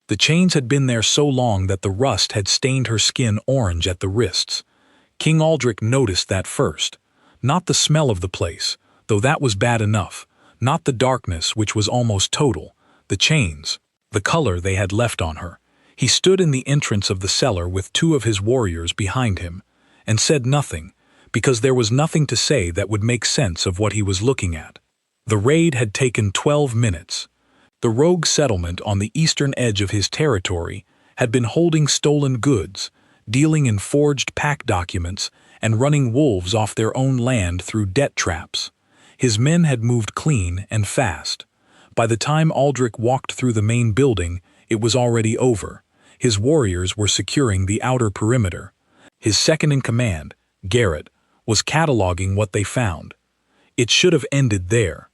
The chains had been there so long that the rust had stained her skin orange at the wrists. King Aldric noticed that first. Not the smell of the place, though that was bad enough. Not the darkness, which was almost total. The chains. The color they had left on her. He stood in the entrance of the cellar with 2 of his warriors behind him, and said nothing, because there was nothing to say that would make sense of what he was looking at. The raid had taken 12 minutes. The rogue settlement on the eastern edge of his territory had been holding stolen goods, dealing in forged pact documents, and running wolves off their own land through debt traps. His men had moved clean and fast. By the time Aldric walked through the main building, it was already over. His warriors were securing the outer perimeter. His second-in-command, Garrett, was cataloging what they found. It should have ended there.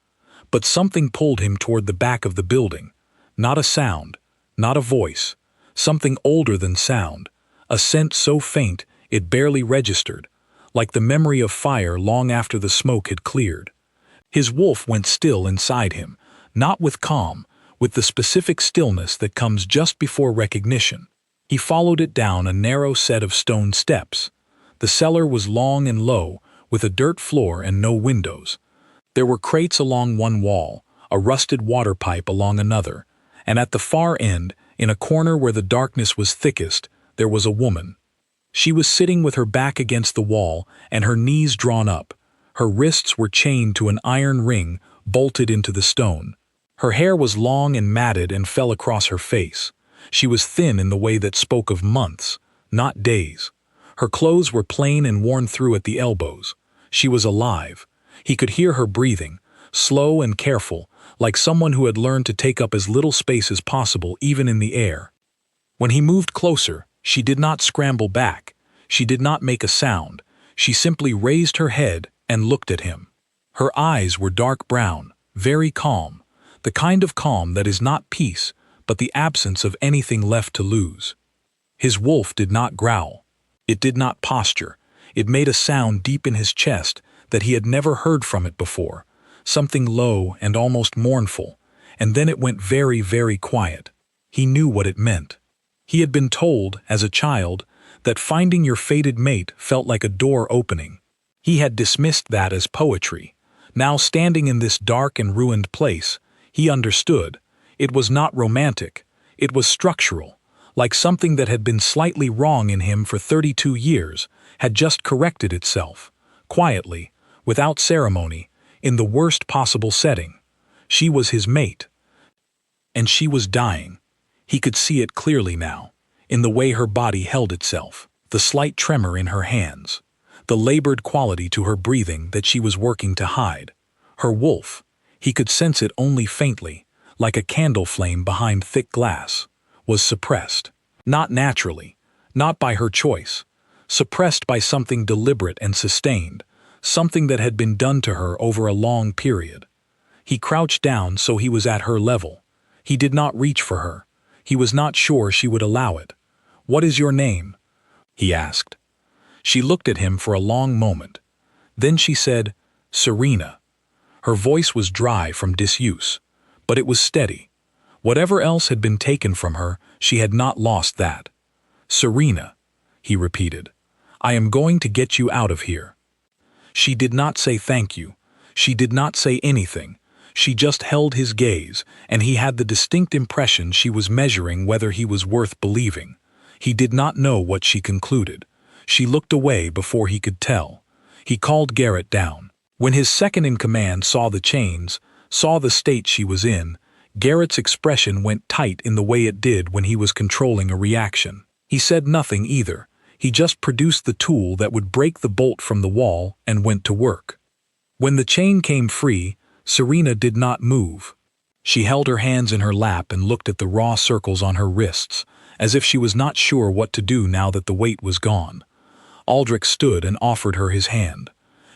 But something pulled him toward the back of the building. Not a sound, not a voice. Something older than sound. A scent so faint it barely registered, like the memory of fire long after the smoke had cleared. His wolf went still inside him, not with calm, with the specific stillness that comes just before recognition. He followed it down a narrow set of stone steps. The cellar was long and low, with a dirt floor and no windows. There were crates along one wall, a rusted water pipe along another, and at the far end, in a corner where the darkness was thickest, there was a woman. She was sitting with her back against the wall and her knees drawn up. Her wrists were chained to an iron ring bolted into the stone. Her hair was long and matted and fell across her face. She was thin in the way that spoke of months, not days. Her clothes were plain and worn through at the elbows. She was alive. He could hear her breathing, slow and careful, like someone who had learned to take up as little space as possible even in the air. When he moved closer, she did not scramble back. She did not make a sound. She simply raised her head and looked at him. Her eyes were dark brown, very calm, the kind of calm that is not peace, but the absence of anything left to lose. His wolf did not growl. It did not posture. It made a sound deep in his chest that he had never heard from it before, something low and almost mournful, and then it went very, very quiet. He knew what it meant. He had been told, as a child, that finding your fated mate felt like a door opening. He had dismissed that as poetry. Now, standing in this dark and ruined place, he understood. It was not romantic. It was structural, like something that had been slightly wrong in him for 32 years, had just corrected itself, quietly, without ceremony, in the worst possible setting. She was his mate. And she was dying. He could see it clearly now, in the way her body held itself, the slight tremor in her hands, the labored quality to her breathing that she was working to hide. Her wolf, he could sense it only faintly, like a candle flame behind thick glass, was suppressed. Not naturally, not by her choice, suppressed by something deliberate and sustained, something that had been done to her over a long period. He crouched down so he was at her level. He did not reach for her. He was not sure she would allow it. "What is your name?" he asked. She looked at him for a long moment. Then she said, "Serena." Her voice was dry from disuse, but it was steady. Whatever else had been taken from her, she had not lost that. "Serena," he repeated. "I am going to get you out of here." She did not say thank you. She did not say anything. She just held his gaze, and he had the distinct impression she was measuring whether he was worth believing. He did not know what she concluded. She looked away before he could tell. He called Garrett down. When his second-in-command saw the chains, saw the state she was in, Garrett's expression went tight in the way it did when he was controlling a reaction. He said nothing either. He just produced the tool that would break the bolt from the wall and went to work. When the chain came free, Serena did not move. She held her hands in her lap and looked at the raw circles on her wrists, as if she was not sure what to do now that the weight was gone. Aldric stood and offered her his hand.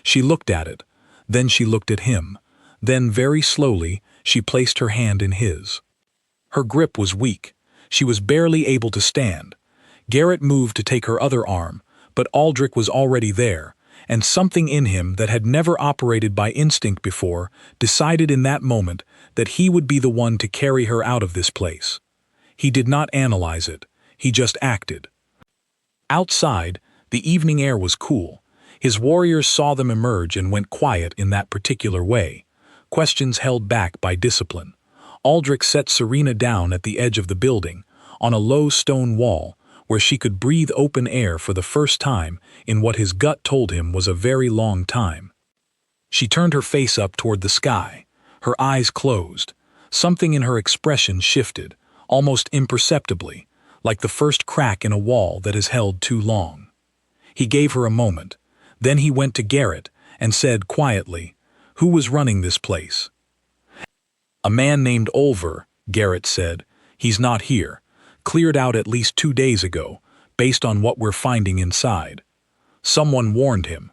She looked at it. Then she looked at him. Then, very slowly, she placed her hand in his. Her grip was weak. She was barely able to stand. Garrett moved to take her other arm, but Aldric was already there, and something in him that had never operated by instinct before decided in that moment that he would be the one to carry her out of this place. He did not analyze it, he just acted. Outside, the evening air was cool. His warriors saw them emerge and went quiet in that particular way, questions held back by discipline. Aldric set Serena down at the edge of the building, on a low stone wall, where she could breathe open air for the first time in what his gut told him was a very long time. She turned her face up toward the sky, her eyes closed. Something in her expression shifted, almost imperceptibly, like the first crack in a wall that is held too long. He gave her a moment. Then he went to Garrett and said quietly, "Who was running this place?" "A man named Olver," Garrett said. "He's not here. Cleared out at least 2 days ago, based on what we're finding inside. Someone warned him.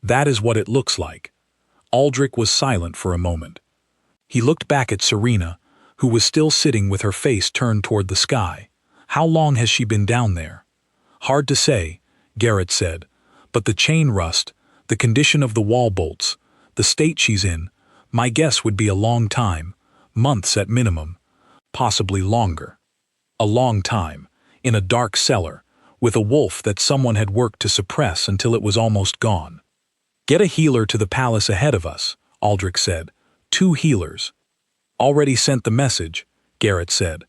That is what it looks like." Aldric was silent for a moment. He looked back at Serena, who was still sitting with her face turned toward the sky. "How long has she been down there?" "Hard to say," Garrett said. "But the chain rust, the condition of the wall bolts, the state she's in, my guess would be a long time, months at minimum, possibly longer. A long time, in a dark cellar, with a wolf that someone had worked to suppress until it was almost gone." "Get a healer to the palace ahead of us," Aldric said. 2 healers. "Already sent the message," Garrett said.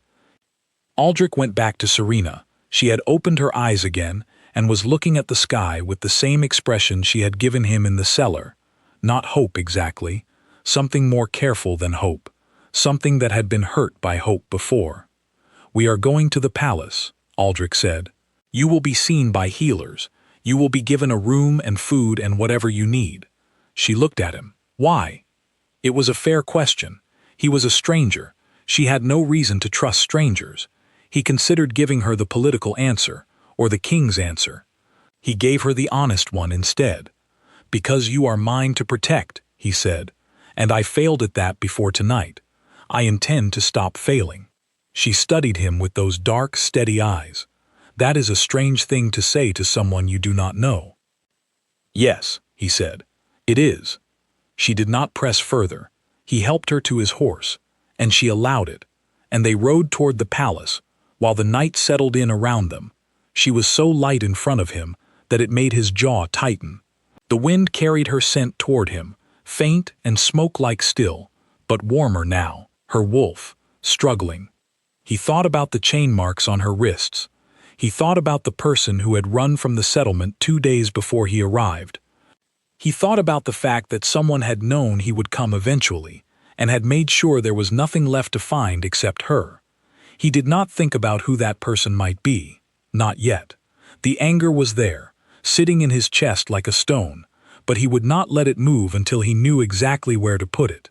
Aldric went back to Serena. She had opened her eyes again and was looking at the sky with the same expression she had given him in the cellar. Not hope exactly, something more careful than hope, something that had been hurt by hope before. "We are going to the palace," Aldric said. "You will be seen by healers. You will be given a room and food and whatever you need." She looked at him. Why? It was a fair question. He was a stranger. She had no reason to trust strangers. He considered giving her the political answer, or the king's answer. He gave her the honest one instead. "Because you are mine to protect," he said, "and I failed at that before tonight. I intend to stop failing." She studied him with those dark, steady eyes. That is a strange thing to say to someone you do not know. "Yes," he said, "it is." She did not press further. He helped her to his horse, and she allowed it, and they rode toward the palace, while the night settled in around them. She was so light in front of him that it made his jaw tighten. The wind carried her scent toward him, faint and smoke-like still, but warmer now, her wolf, struggling. He thought about the chain marks on her wrists. He thought about the person who had run from the settlement 2 days before he arrived. He thought about the fact that someone had known he would come eventually, and had made sure there was nothing left to find except her. He did not think about who that person might be. Not yet. The anger was there, sitting in his chest like a stone, but he would not let it move until he knew exactly where to put it.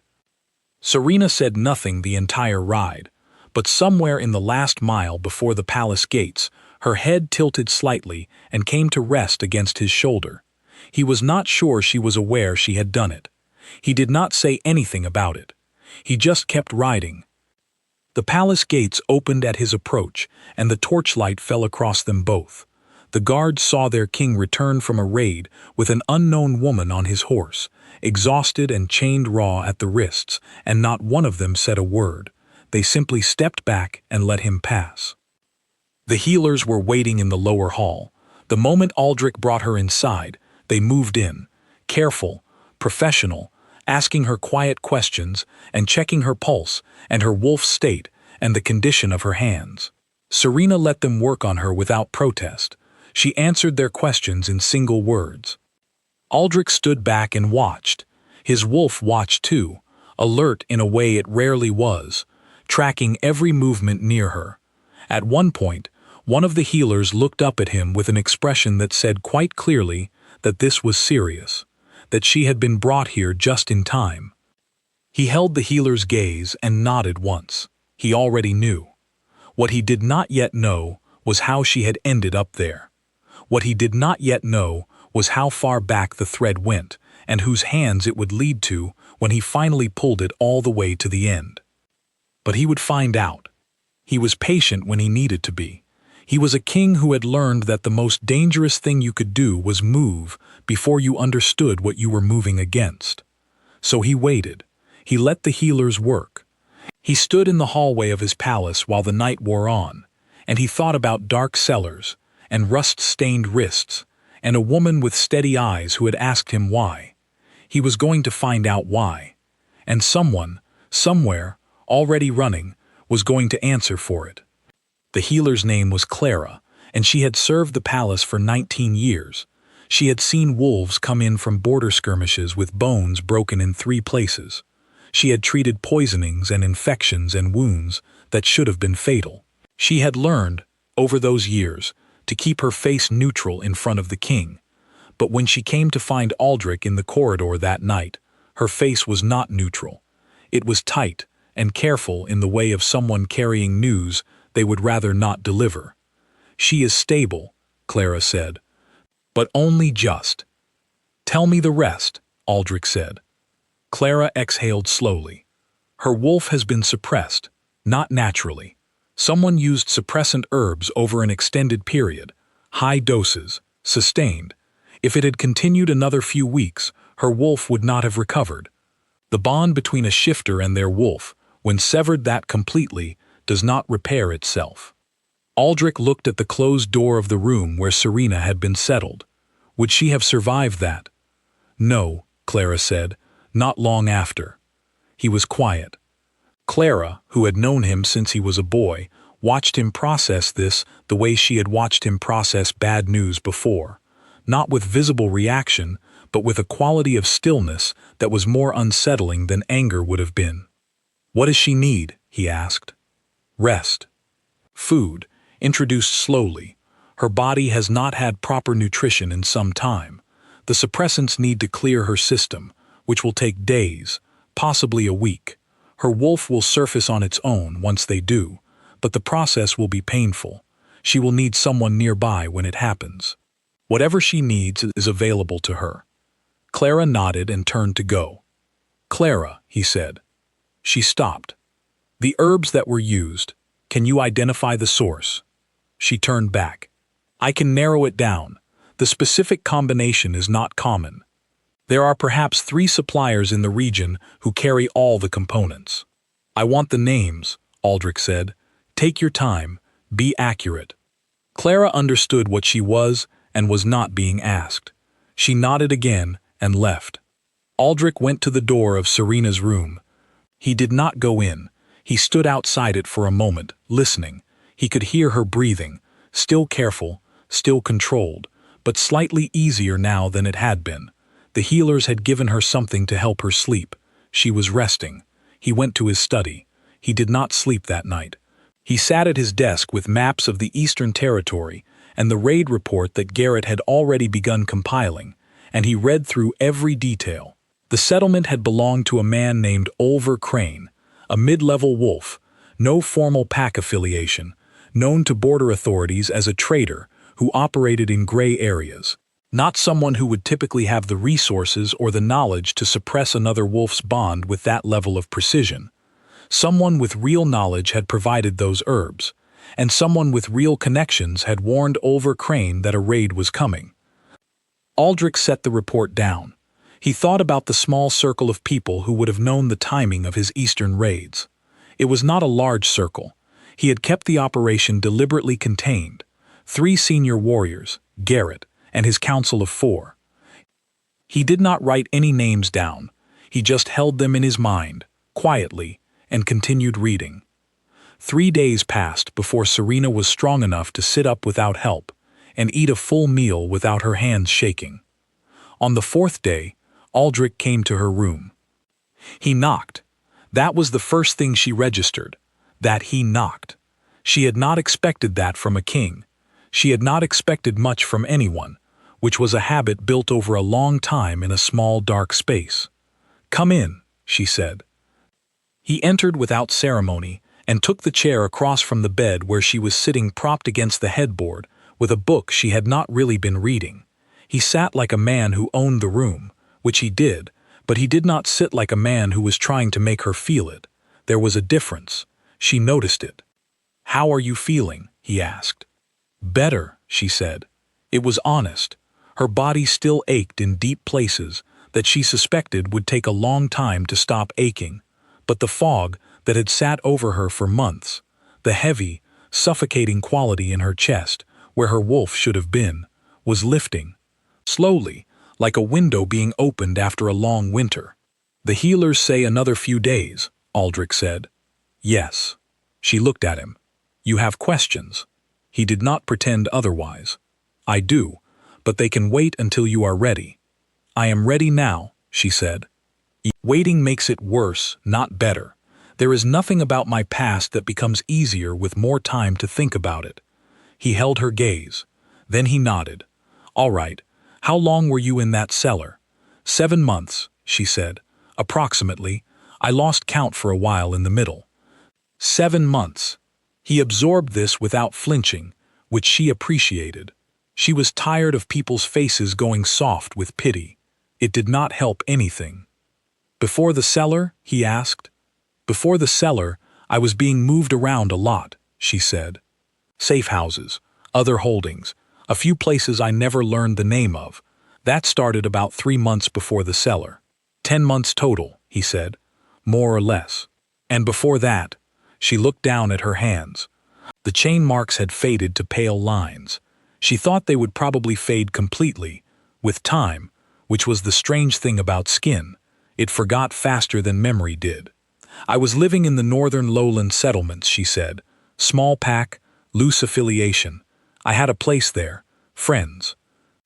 Serena said nothing the entire ride, but somewhere in the last mile before the palace gates, her head tilted slightly and came to rest against his shoulder. He was not sure she was aware she had done it. He did not say anything about it. He just kept riding. The palace gates opened at his approach, and the torchlight fell across them both. The guards saw their king return from a raid with an unknown woman on his horse, exhausted and chained raw at the wrists, and not one of them said a word. They simply stepped back and let him pass. The healers were waiting in the lower hall. The moment Aldric brought her inside, they moved in, careful, professional, asking her quiet questions and checking her pulse and her wolf's state and the condition of her hands. Serena let them work on her without protest. She answered their questions in single words. Aldric stood back and watched. His wolf watched too, alert in a way it rarely was, tracking every movement near her. At one point, one of the healers looked up at him with an expression that said quite clearly that this was serious, that she had been brought here just in time. He held the healer's gaze and nodded once. He already knew. What he did not yet know was how she had ended up there. What he did not yet know was how far back the thread went and whose hands it would lead to when he finally pulled it all the way to the end. But he would find out. He was patient when he needed to be. He was a king who had learned that the most dangerous thing you could do was move before you understood what you were moving against. So he waited. He let the healers work. He stood in the hallway of his palace while the night wore on, and he thought about dark cellars, and rust-stained wrists, and a woman with steady eyes who had asked him why. He was going to find out why. And someone, somewhere, already running, was going to answer for it. The healer's name was Clara, and she had served the palace for 19 years. She had seen wolves come in from border skirmishes with bones broken in 3 places. She had treated poisonings and infections and wounds that should have been fatal. She had learned, over those years, to keep her face neutral in front of the king. But when she came to find Aldric in the corridor that night, her face was not neutral. It was tight and careful in the way of someone carrying news they would rather not deliver. "She is stable," Clara said, "but only just." "Tell me the rest," Aldric said. Clara exhaled slowly. "Her wolf has been suppressed, not naturally. Someone used suppressant herbs over an extended period, high doses, sustained. If it had continued another few weeks, her wolf would not have recovered. The bond between a shifter and their wolf, when severed that completely, does not repair itself." Aldric looked at the closed door of the room where Serena had been settled. Would she have survived that? "No," Clara said, "not long after." He was quiet. Clara, who had known him since he was a boy, watched him process this the way she had watched him process bad news before, not with visible reaction, but with a quality of stillness that was more unsettling than anger would have been. "What does she need?" he asked. "Rest. Food, introduced slowly. Her body has not had proper nutrition in some time. The suppressants need to clear her system, which will take days, possibly a week. Her wolf will surface on its own once they do, but the process will be painful. She will need someone nearby when it happens. Whatever she needs is available to her." Clara nodded and turned to go. "Clara," he said. She stopped. "The herbs that were used, can you identify the source?" She turned back. "I can narrow it down. The specific combination is not common. There are perhaps 3 suppliers in the region who carry all the components." "I want the names," Aldric said. "Take your time. Be accurate." Clara understood what she was and was not being asked. She nodded again and left. Aldric went to the door of Serena's room. He did not go in. He stood outside it for a moment, listening. He could hear her breathing, still careful, still controlled, but slightly easier now than it had been. The healers had given her something to help her sleep. She was resting. He went to his study. He did not sleep that night. He sat at his desk with maps of the Eastern Territory and the raid report that Garrett had already begun compiling, and he read through every detail. The settlement had belonged to a man named Oliver Crane, a mid-level wolf, no formal pack affiliation, known to border authorities as a trader who operated in gray areas. Not someone who would typically have the resources or the knowledge to suppress another wolf's bond with that level of precision. Someone with real knowledge had provided those herbs, and someone with real connections had warned Oliver Crane that a raid was coming. Aldric set the report down. He thought about the small circle of people who would have known the timing of his eastern raids. It was not a large circle. He had kept the operation deliberately contained. 3 senior warriors, Garrett, and his council of 4. He did not write any names down. He just held them in his mind, quietly, and continued reading. 3 days passed before Serena was strong enough to sit up without help and eat a full meal without her hands shaking. On the 4th day, Aldric came to her room. He knocked. That was the first thing she registered, that he knocked. She had not expected that from a king. She had not expected much from anyone, which was a habit built over a long time in a small dark space. "Come in," she said. He entered without ceremony and took the chair across from the bed where she was sitting propped against the headboard with a book she had not really been reading. He sat like a man who owned the room, which he did, but he did not sit like a man who was trying to make her feel it. There was a difference. She noticed it. "How are you feeling?" he asked. "Better," she said. It was honest. Her body still ached in deep places that she suspected would take a long time to stop aching, but the fog, that had sat over her for months. The heavy, suffocating quality in her chest, where her wolf should have been, was lifting. Slowly, like a window being opened after a long winter. "The healers say another few days," Aldric said. "Yes." She looked at him. "You have questions." He did not pretend otherwise. "I do, but they can wait until you are ready." "I am ready now," she said. "Waiting makes it worse, not better. There is nothing about my past that becomes easier with more time to think about it." He held her gaze. Then he nodded. "All right. How long were you in that cellar?" 7 months, she said. "Approximately. I lost count for a while in the middle." 7 months. He absorbed this without flinching, which she appreciated. She was tired of people's faces going soft with pity. It did not help anything. "Before the cellar?" he asked. "Before the cellar, I was being moved around a lot," she said. "Safe houses, other holdings, a few places I never learned the name of. That started about 3 months before the cellar. 10 months total," he said, "more or less. And before that," she looked down at her hands. The chain marks had faded to pale lines. She thought they would probably fade completely, with time, which was the strange thing about skin. It forgot faster than memory did. "I was living in the northern lowland settlements," she said. "Small pack, loose affiliation. I had a place there, friends.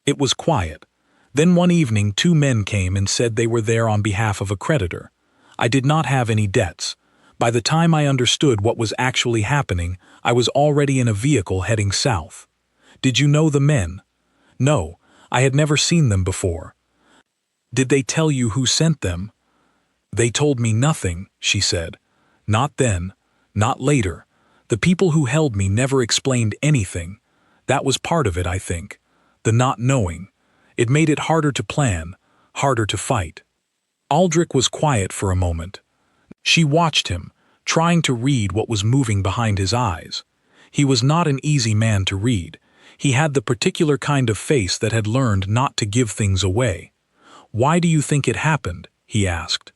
It was quiet. Then one evening 2 men came and said they were there on behalf of a creditor. I did not have any debts. By the time I understood what was actually happening, I was already in a vehicle heading south." "Did you know the men?" "No, I had never seen them before." "Did they tell you who sent them?" "They told me nothing," she said. "Not then, not later. The people who held me never explained anything. That was part of it, I think. The not knowing. It made it harder to plan, harder to fight." Aldric was quiet for a moment. She watched him, trying to read what was moving behind his eyes. He was not an easy man to read. He had the particular kind of face that had learned not to give things away. "Why do you think it happened?" he asked.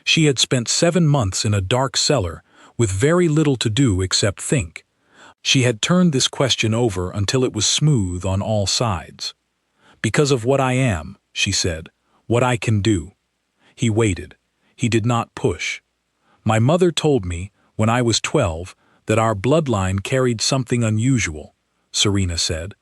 She had spent 7 months in a dark cellar, with very little to do except think. She had turned this question over until it was smooth on all sides. "Because of what I am," she said, "what I can do." He waited. He did not push. "My mother told me, when I was 12, that our bloodline carried something unusual," Serena said.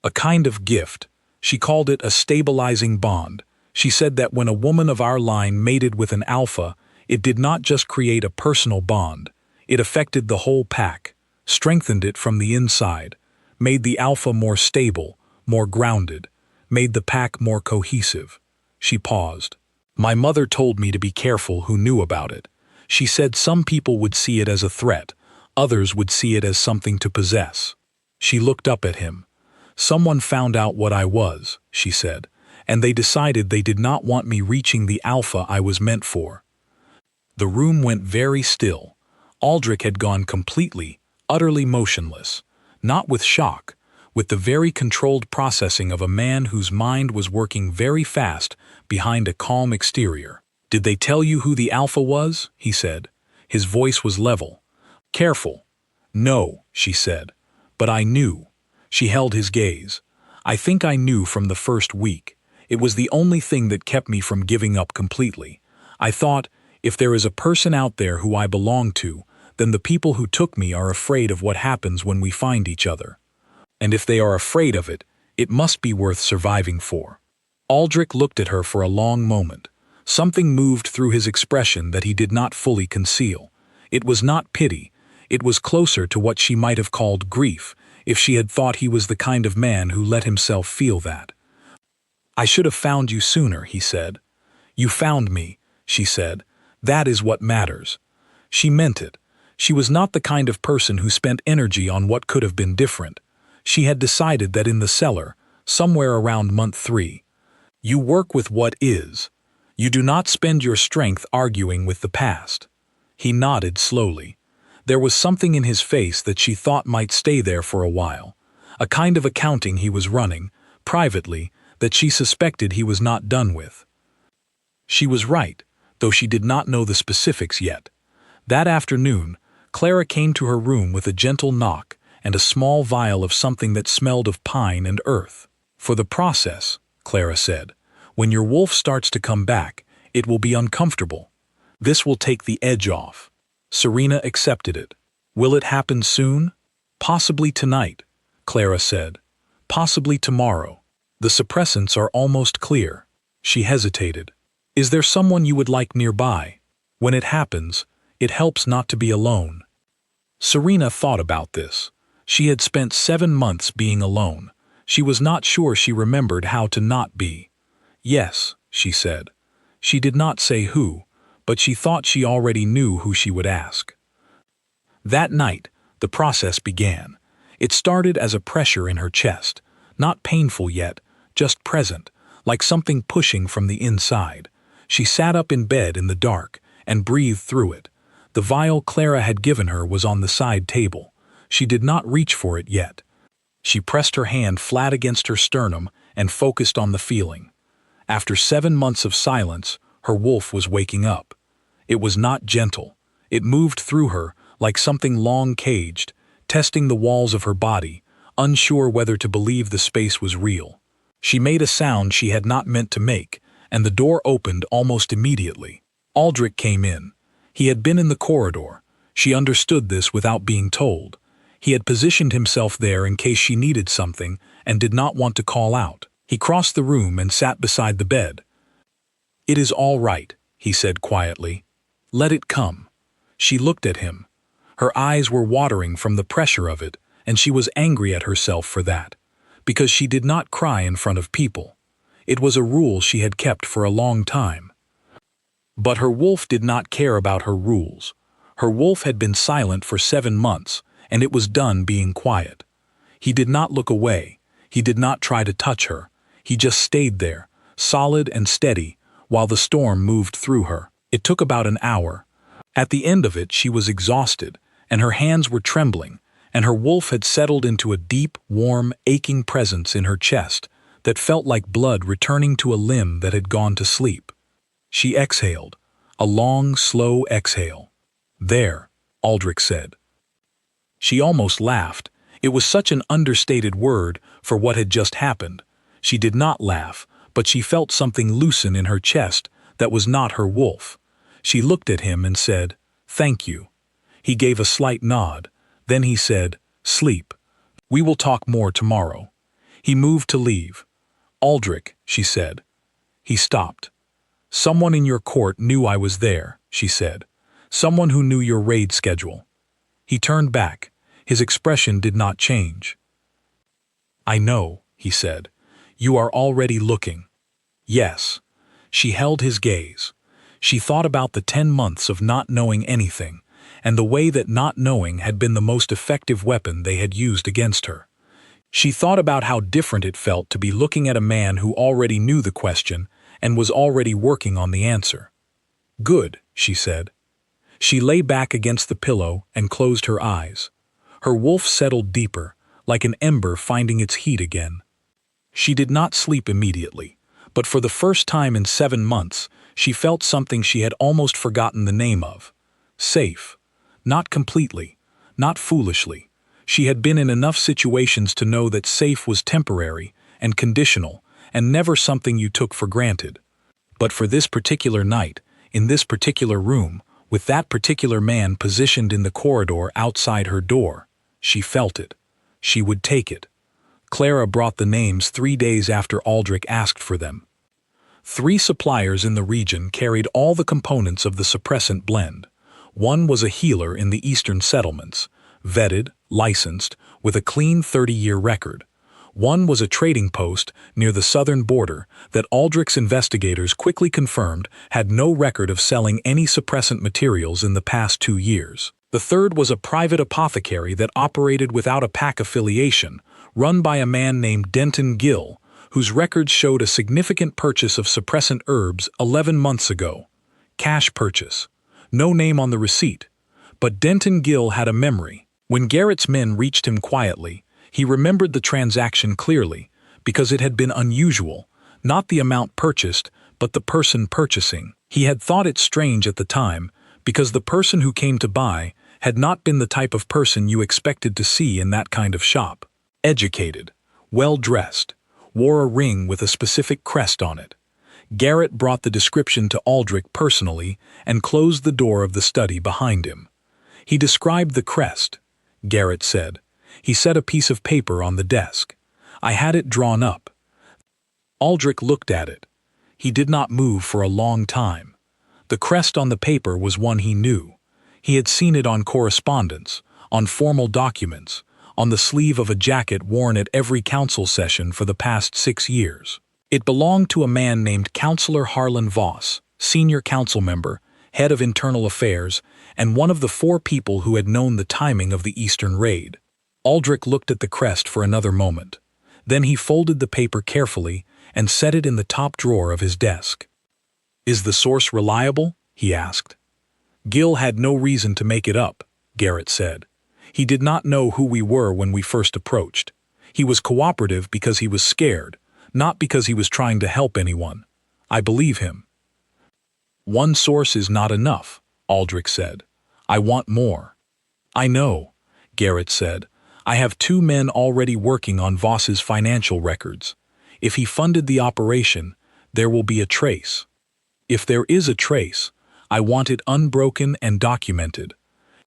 "A kind of gift. She called it a stabilizing bond. She said that when a woman of our line mated with an alpha, it did not just create a personal bond. It affected the whole pack, strengthened it from the inside, made the alpha more stable, more grounded, made the pack more cohesive." She paused. "My mother told me to be careful who knew about it. She said some people would see it as a threat, others would see it as something to possess." She looked up at him. "Someone found out what I was," she said, "and they decided they did not want me reaching the alpha I was meant for." The room went very still. Aldric had gone completely, utterly motionless, not with shock, with the very controlled processing of a man whose mind was working very fast behind a calm exterior. "Did they tell you who the alpha was?" he said. His voice was level. "Careful." "No," she said. "But I knew." She held his gaze. "I think I knew from the first week. It was the only thing that kept me from giving up completely. I thought, if there is a person out there who I belong to, then the people who took me are afraid of what happens when we find each other. And if they are afraid of it, it must be worth surviving for." Aldric looked at her for a long moment. Something moved through his expression that he did not fully conceal. It was not pity. It was closer to what she might have called grief, if she had thought he was the kind of man who let himself feel that. "I should have found you sooner," he said. "You found me," she said. "That is what matters." She meant it. She was not the kind of person who spent energy on what could have been different. She had decided that in the cellar, somewhere around month 3, you work with what is. You do not spend your strength arguing with the past. He nodded slowly. There was something in his face that she thought might stay there for a while, a kind of accounting he was running, privately, that she suspected he was not done with. She was right, though she did not know the specifics yet. That afternoon, Clara came to her room with a gentle knock and a small vial of something that smelled of pine and earth. "For the process," Clara said, "when your wolf starts to come back, it will be uncomfortable. This will take the edge off." Serena accepted it. "Will it happen soon?" "Possibly tonight," Clara said. "Possibly tomorrow. The suppressants are almost clear." She hesitated. "Is there someone you would like nearby? When it happens, it helps not to be alone." Serena thought about this. She had spent 7 months being alone. She was not sure she remembered how to not be. "Yes," she said. She did not say who, but she thought she already knew who she would ask. That night, the process began. It started as a pressure in her chest, not painful yet, just present, like something pushing from the inside. She sat up in bed in the dark and breathed through it. The vial Clara had given her was on the side table. She did not reach for it yet. She pressed her hand flat against her sternum and focused on the feeling. After 7 months of silence, her wolf was waking up. It was not gentle. It moved through her like something long caged, testing the walls of her body, unsure whether to believe the space was real. She made a sound she had not meant to make, and the door opened almost immediately. Aldric came in. He had been in the corridor. She understood this without being told. He had positioned himself there in case she needed something and did not want to call out. He crossed the room and sat beside the bed. "It is all right," he said quietly. "Let it come." She looked at him. Her eyes were watering from the pressure of it, and she was angry at herself for that, because she did not cry in front of people. It was a rule she had kept for a long time. But her wolf did not care about her rules. Her wolf had been silent for 7 months, and it was done being quiet. He did not look away. He did not try to touch her. He just stayed there, solid and steady, while the storm moved through her. It took about an hour. At the end of it, she was exhausted, and her hands were trembling, and her wolf had settled into a deep, warm, aching presence in her chest that felt like blood returning to a limb that had gone to sleep. She exhaled, a long, slow exhale. "There," Aldric said. She almost laughed. It was such an understated word for what had just happened. She did not laugh, but she felt something loosen in her chest that was not her wolf. She looked at him and said, "Thank you." He gave a slight nod. Then he said, "Sleep. We will talk more tomorrow." He moved to leave. "Aldric," she said. He stopped. "Someone in your court knew I was there," she said. "Someone who knew your raid schedule." He turned back. His expression did not change. "I know," he said. "You are already looking." "Yes." She held his gaze. She thought about the 10 months of not knowing anything, and the way that not knowing had been the most effective weapon they had used against her. She thought about how different it felt to be looking at a man who already knew the question and was already working on the answer. "Good," she said. She lay back against the pillow and closed her eyes. Her wolf settled deeper, like an ember finding its heat again. She did not sleep immediately, but for the first time in 7 months, she felt something she had almost forgotten the name of. Safe. Not completely, not foolishly. She had been in enough situations to know that safe was temporary and conditional and never something you took for granted. But for this particular night, in this particular room, with that particular man positioned in the corridor outside her door, she felt it. She would take it. Clara brought the names 3 days after Aldric asked for them. 3 suppliers in the region carried all the components of the suppressant blend. One was a healer in the eastern settlements, vetted, licensed, with a clean 30-year record. One was a trading post near the southern border that Aldric's investigators quickly confirmed had no record of selling any suppressant materials in the past 2 years. The third was a private apothecary that operated without a pack affiliation, run by a man named Denton Gill, whose records showed a significant purchase of suppressant herbs 11 months ago. Cash purchase. No name on the receipt. But Denton Gill had a memory. When Garrett's men reached him quietly, he remembered the transaction clearly, because it had been unusual, not the amount purchased, but the person purchasing. He had thought it strange at the time, because the person who came to buy had not been the type of person you expected to see in that kind of shop. Educated, well-dressed, wore a ring with a specific crest on it. Garrett brought the description to Aldric personally and closed the door of the study behind him. He described the crest, Garrett said. He set a piece of paper on the desk. I had it drawn up. Aldric looked at it. He did not move for a long time. The crest on the paper was one he knew. He had seen it on correspondence, on formal documents, on the sleeve of a jacket worn at every council session for the past 6 years. It belonged to a man named Councillor Harlan Voss, senior council member, head of internal affairs, and one of the 4 people who had known the timing of the Eastern raid. Aldric looked at the crest for another moment. Then he folded the paper carefully and set it in the top drawer of his desk. "Is the source reliable?" he asked. "Gil had no reason to make it up," Garrett said. "He did not know who we were when we first approached. He was cooperative because he was scared, not because he was trying to help anyone. I believe him." "One source is not enough," Aldric said. "I want more." "I know," Garrett said. "I have 2 men already working on Voss's financial records. If he funded the operation, there will be a trace. If there is a trace, I want it unbroken and documented.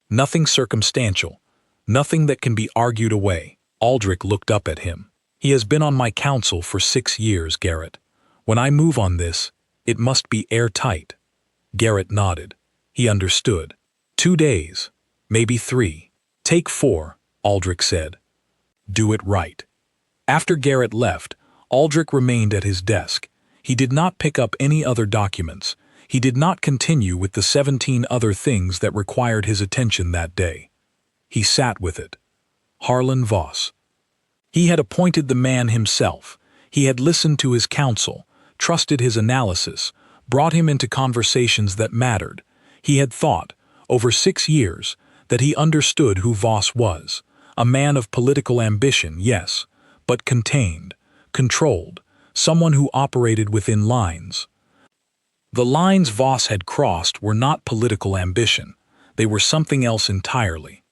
Nothing circumstantial, nothing that can be argued away." Aldric looked up at him. "He has been on my council for 6 years, Garrett. When I move on this, it must be airtight." Garrett nodded. He understood. 2 days, maybe 3. "Take 4, Aldric said. "Do it right." After Garrett left, Aldric remained at his desk. He did not pick up any other documents. He did not continue with the 17 other things that required his attention that day. He sat with it. Harlan Voss. He had appointed the man himself. He had listened to his counsel, trusted his analysis, brought him into conversations that mattered. He had thought, over 6 years, that he understood who Voss was. A man of political ambition, yes, but contained, controlled, someone who operated within lines. The lines Voss had crossed were not political ambition. They were something else entirely.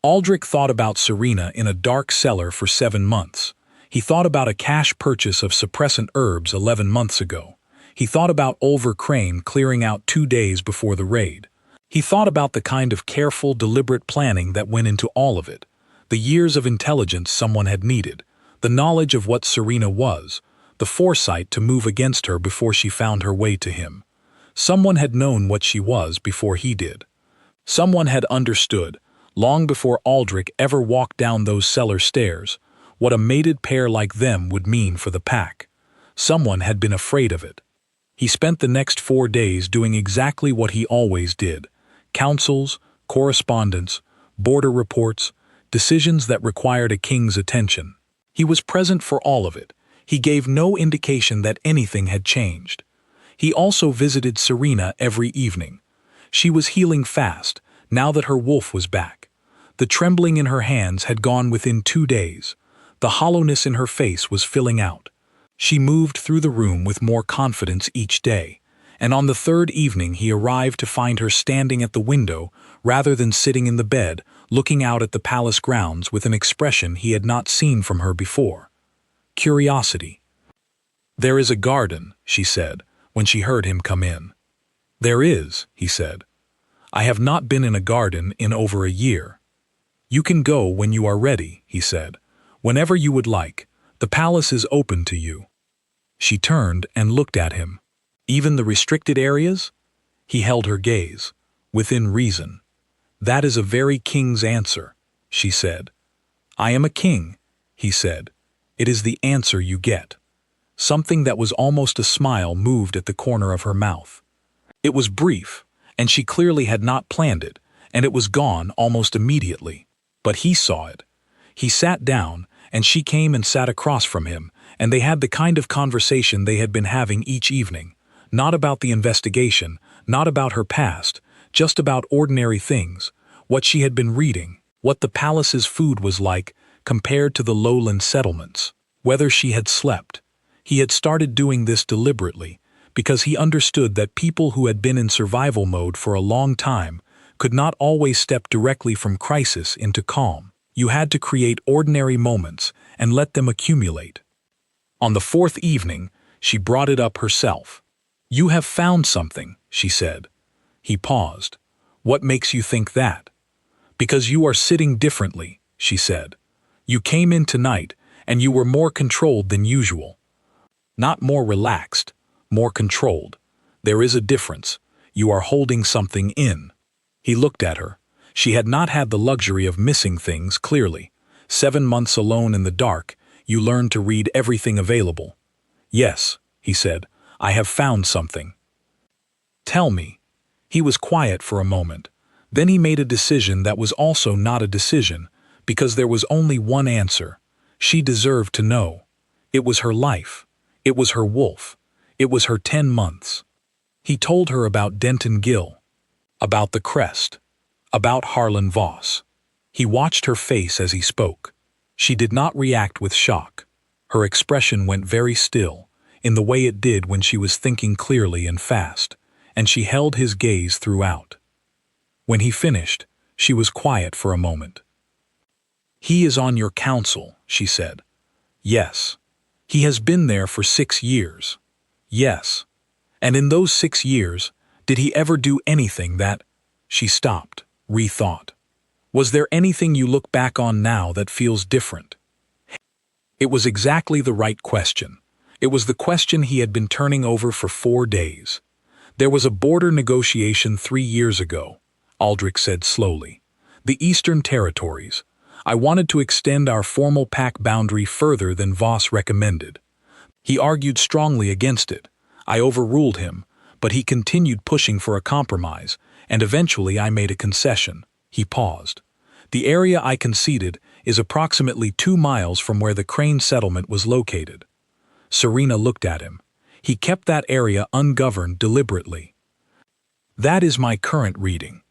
Aldric thought about Serena in a dark cellar for 7 months. He thought about a cash purchase of suppressant herbs 11 months ago. He thought about Oliver Crane clearing out 2 days before the raid. He thought about the kind of careful, deliberate planning that went into all of it. The years of intelligence someone had needed. The knowledge of what Serena was. The foresight to move against her before she found her way to him. Someone had known what she was before he did. Someone had understood, long before Aldric ever walked down those cellar stairs, what a mated pair like them would mean for the pack. Someone had been afraid of it. He spent the next 4 days doing exactly what he always did. Councils, correspondence, border reports, decisions that required a king's attention. He was present for all of it. He gave no indication that anything had changed. He also visited Serena every evening. She was healing fast, now that her wolf was back. The trembling in her hands had gone within 2 days. The hollowness in her face was filling out. She moved through the room with more confidence each day, and on the 3rd evening he arrived to find her standing at the window rather than sitting in the bed, looking out at the palace grounds with an expression he had not seen from her before. Curiosity. "There is a garden," she said, when she heard him come in. "There is," he said. "I have not been in a garden in over a year." "You can go when you are ready," he said. "Whenever you would like. The palace is open to you." She turned and looked at him. "Even the restricted areas?" He held her gaze. "Within reason." "That is a very king's answer," she said. "I am a king," he said. "It is the answer you get." Something that was almost a smile moved at the corner of her mouth. It was brief, and she clearly had not planned it, and it was gone almost immediately. But he saw it. He sat down, and she came and sat across from him, and they had the kind of conversation they had been having each evening. Not about the investigation, not about her past, just about ordinary things, what she had been reading, what the palace's food was like compared to the lowland settlements, whether she had slept. He had started doing this deliberately, because he understood that people who had been in survival mode for a long time could not always step directly from crisis into calm. You had to create ordinary moments and let them accumulate. On the fourth evening, she brought it up herself. "You have found something," she said. He paused. "What makes you think that?" "Because you are sitting differently," she said. "You came in tonight, and you were more controlled than usual. Not more relaxed, more controlled. There is a difference. You are holding something in." He looked at her. She had not had the luxury of missing things, clearly. 7 months alone in the dark, you learned to read everything available. "Yes," he said, "I have found something." "Tell me." He was quiet for a moment. Then he made a decision that was also not a decision, because there was only one answer. She deserved to know. It was her life. It was her wolf. It was her 10 months. He told her about Denton Gill, about the crest, about Harlan Voss. He watched her face as he spoke. She did not react with shock. Her expression went very still, in the way it did when she was thinking clearly and fast, and she held his gaze throughout. When he finished, she was quiet for a moment. "He is on your council," she said. "Yes." "He has been there for 6 years." "Yes." "And in those 6 years, did he ever do anything that—" She stopped, rethought. "Was there anything you look back on now that feels different?" It was exactly the right question. It was the question he had been turning over for 4 days. "There was a border negotiation 3 years ago," Aldric said slowly. "The Eastern Territories. I wanted to extend our formal pack boundary further than Voss recommended. He argued strongly against it. I overruled him, but he continued pushing for a compromise, and eventually I made a concession." He paused. "The area I conceded is approximately 2 miles from where the Crane settlement was located." Serena looked at him. He kept that area ungoverned deliberately. "That is my current reading.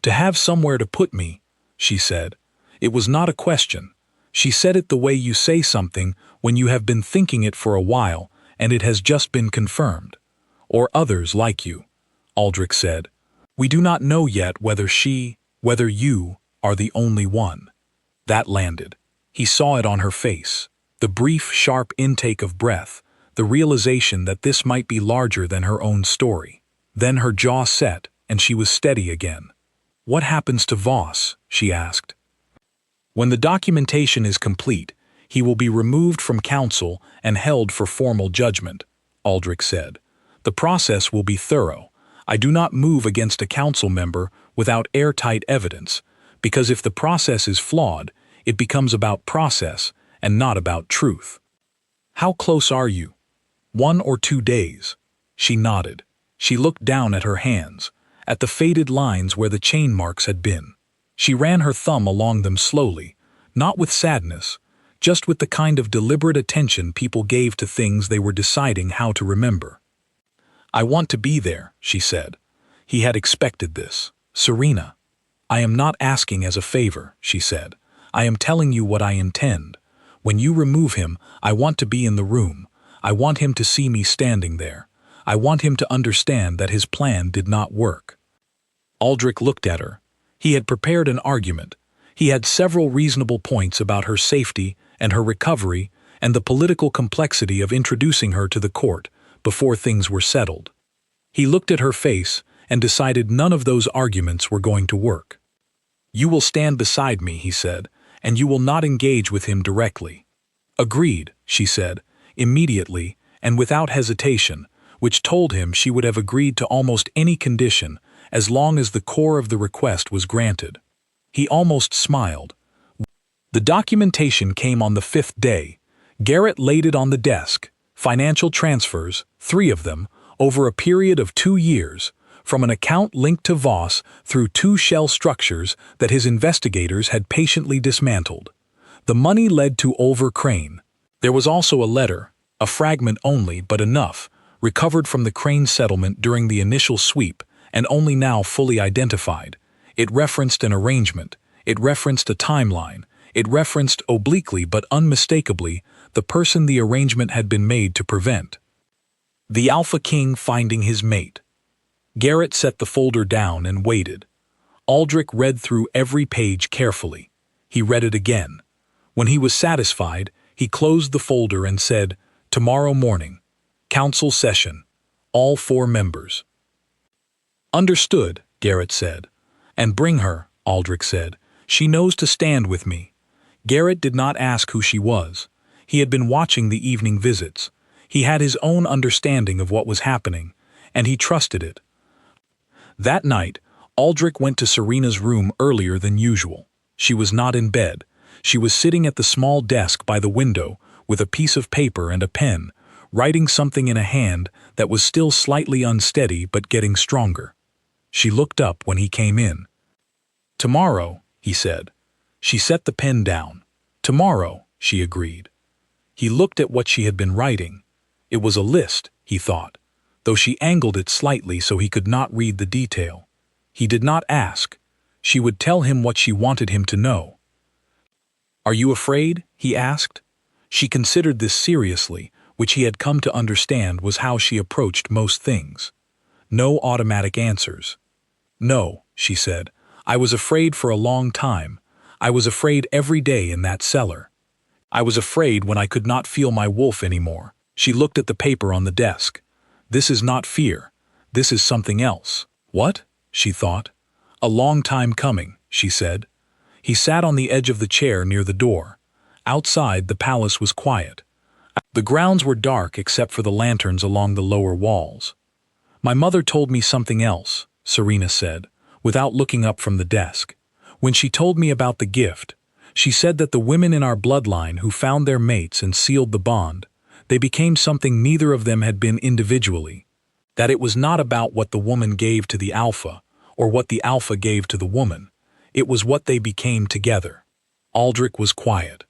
To have somewhere to put me," she said. It was not a question. She said it the way you say something when you have been thinking it for a while and it has just been confirmed. "Or others like you," Aldric said. "We do not know yet whether you are the only one." That landed. He saw it on her face. The brief, sharp intake of breath, the realization that this might be larger than her own story. Then her jaw set, and she was steady again. "What happens to Voss?" she asked. "When the documentation is complete, he will be removed from council and held for formal judgment," Aldric said. "The process will be thorough. I do not move against a council member without airtight evidence, because if the process is flawed, it becomes about process and not about truth." "How close are you?" 1 or 2 days. She nodded. She looked down at her hands, at the faded lines where the chain marks had been. She ran her thumb along them slowly, not with sadness, just with the kind of deliberate attention people gave to things they were deciding how to remember. "I want to be there," she said. He had expected this. "Serena." "I am not asking as a favor," she said. "I am telling you what I intend. When you remove him, I want to be in the room. I want him to see me standing there. I want him to understand that his plan did not work." Aldric looked at her. He had prepared an argument. He had several reasonable points about her safety and her recovery and the political complexity of introducing her to the court before things were settled. He looked at her face and decided none of those arguments were going to work. "You will stand beside me," he said, "and you will not engage with him directly." "Agreed," she said, immediately and without hesitation, which told him she would have agreed to almost any condition as long as the core of the request was granted. He almost smiled. The documentation came on the 5th day. Garrett laid it on the desk. Financial transfers, 3 of them, over a period of 2 years, from an account linked to Voss through 2 shell structures that his investigators had patiently dismantled. The money led to Oliver Crane. There was also a letter, a fragment only but enough, recovered from the Crane settlement during the initial sweep and only now fully identified. It referenced an arrangement. It referenced a timeline. It referenced obliquely but unmistakably the person the arrangement had been made to prevent. The Alpha King finding his mate. Garrett set the folder down and waited. Aldric read through every page carefully. He read it again. When he was satisfied, he closed the folder and said, "Tomorrow morning. Council session. All 4 members." "Understood," Garrett said. "And bring her," Aldric said. "She knows to stand with me." Garrett did not ask who she was. He had been watching the evening visits. He had his own understanding of what was happening, and he trusted it. That night, Aldric went to Serena's room earlier than usual. She was not in bed. She was sitting at the small desk by the window with a piece of paper and a pen, writing something in a hand that was still slightly unsteady but getting stronger. She looked up when he came in. "Tomorrow," he said. She set the pen down. "Tomorrow," she agreed. He looked at what she had been writing. It was a list, he thought, though she angled it slightly so he could not read the detail. He did not ask. She would tell him what she wanted him to know. "Are you afraid?" he asked. She considered this seriously, which he had come to understand was how she approached most things. No automatic answers. "No," she said. "I was afraid for a long time. I was afraid every day in that cellar. I was afraid when I could not feel my wolf anymore." She looked at the paper on the desk. "This is not fear. This is something else." "What?" she thought. "A long time coming," she said. He sat on the edge of the chair near the door. Outside, the palace was quiet. The grounds were dark except for the lanterns along the lower walls. "My mother told me something else," Serena said, without looking up from the desk. "When she told me about the gift, she said that the women in our bloodline who found their mates and sealed the bond, they became something neither of them had been individually. That it was not about what the woman gave to the alpha, or what the alpha gave to the woman. It was what they became together." Aldric was quiet.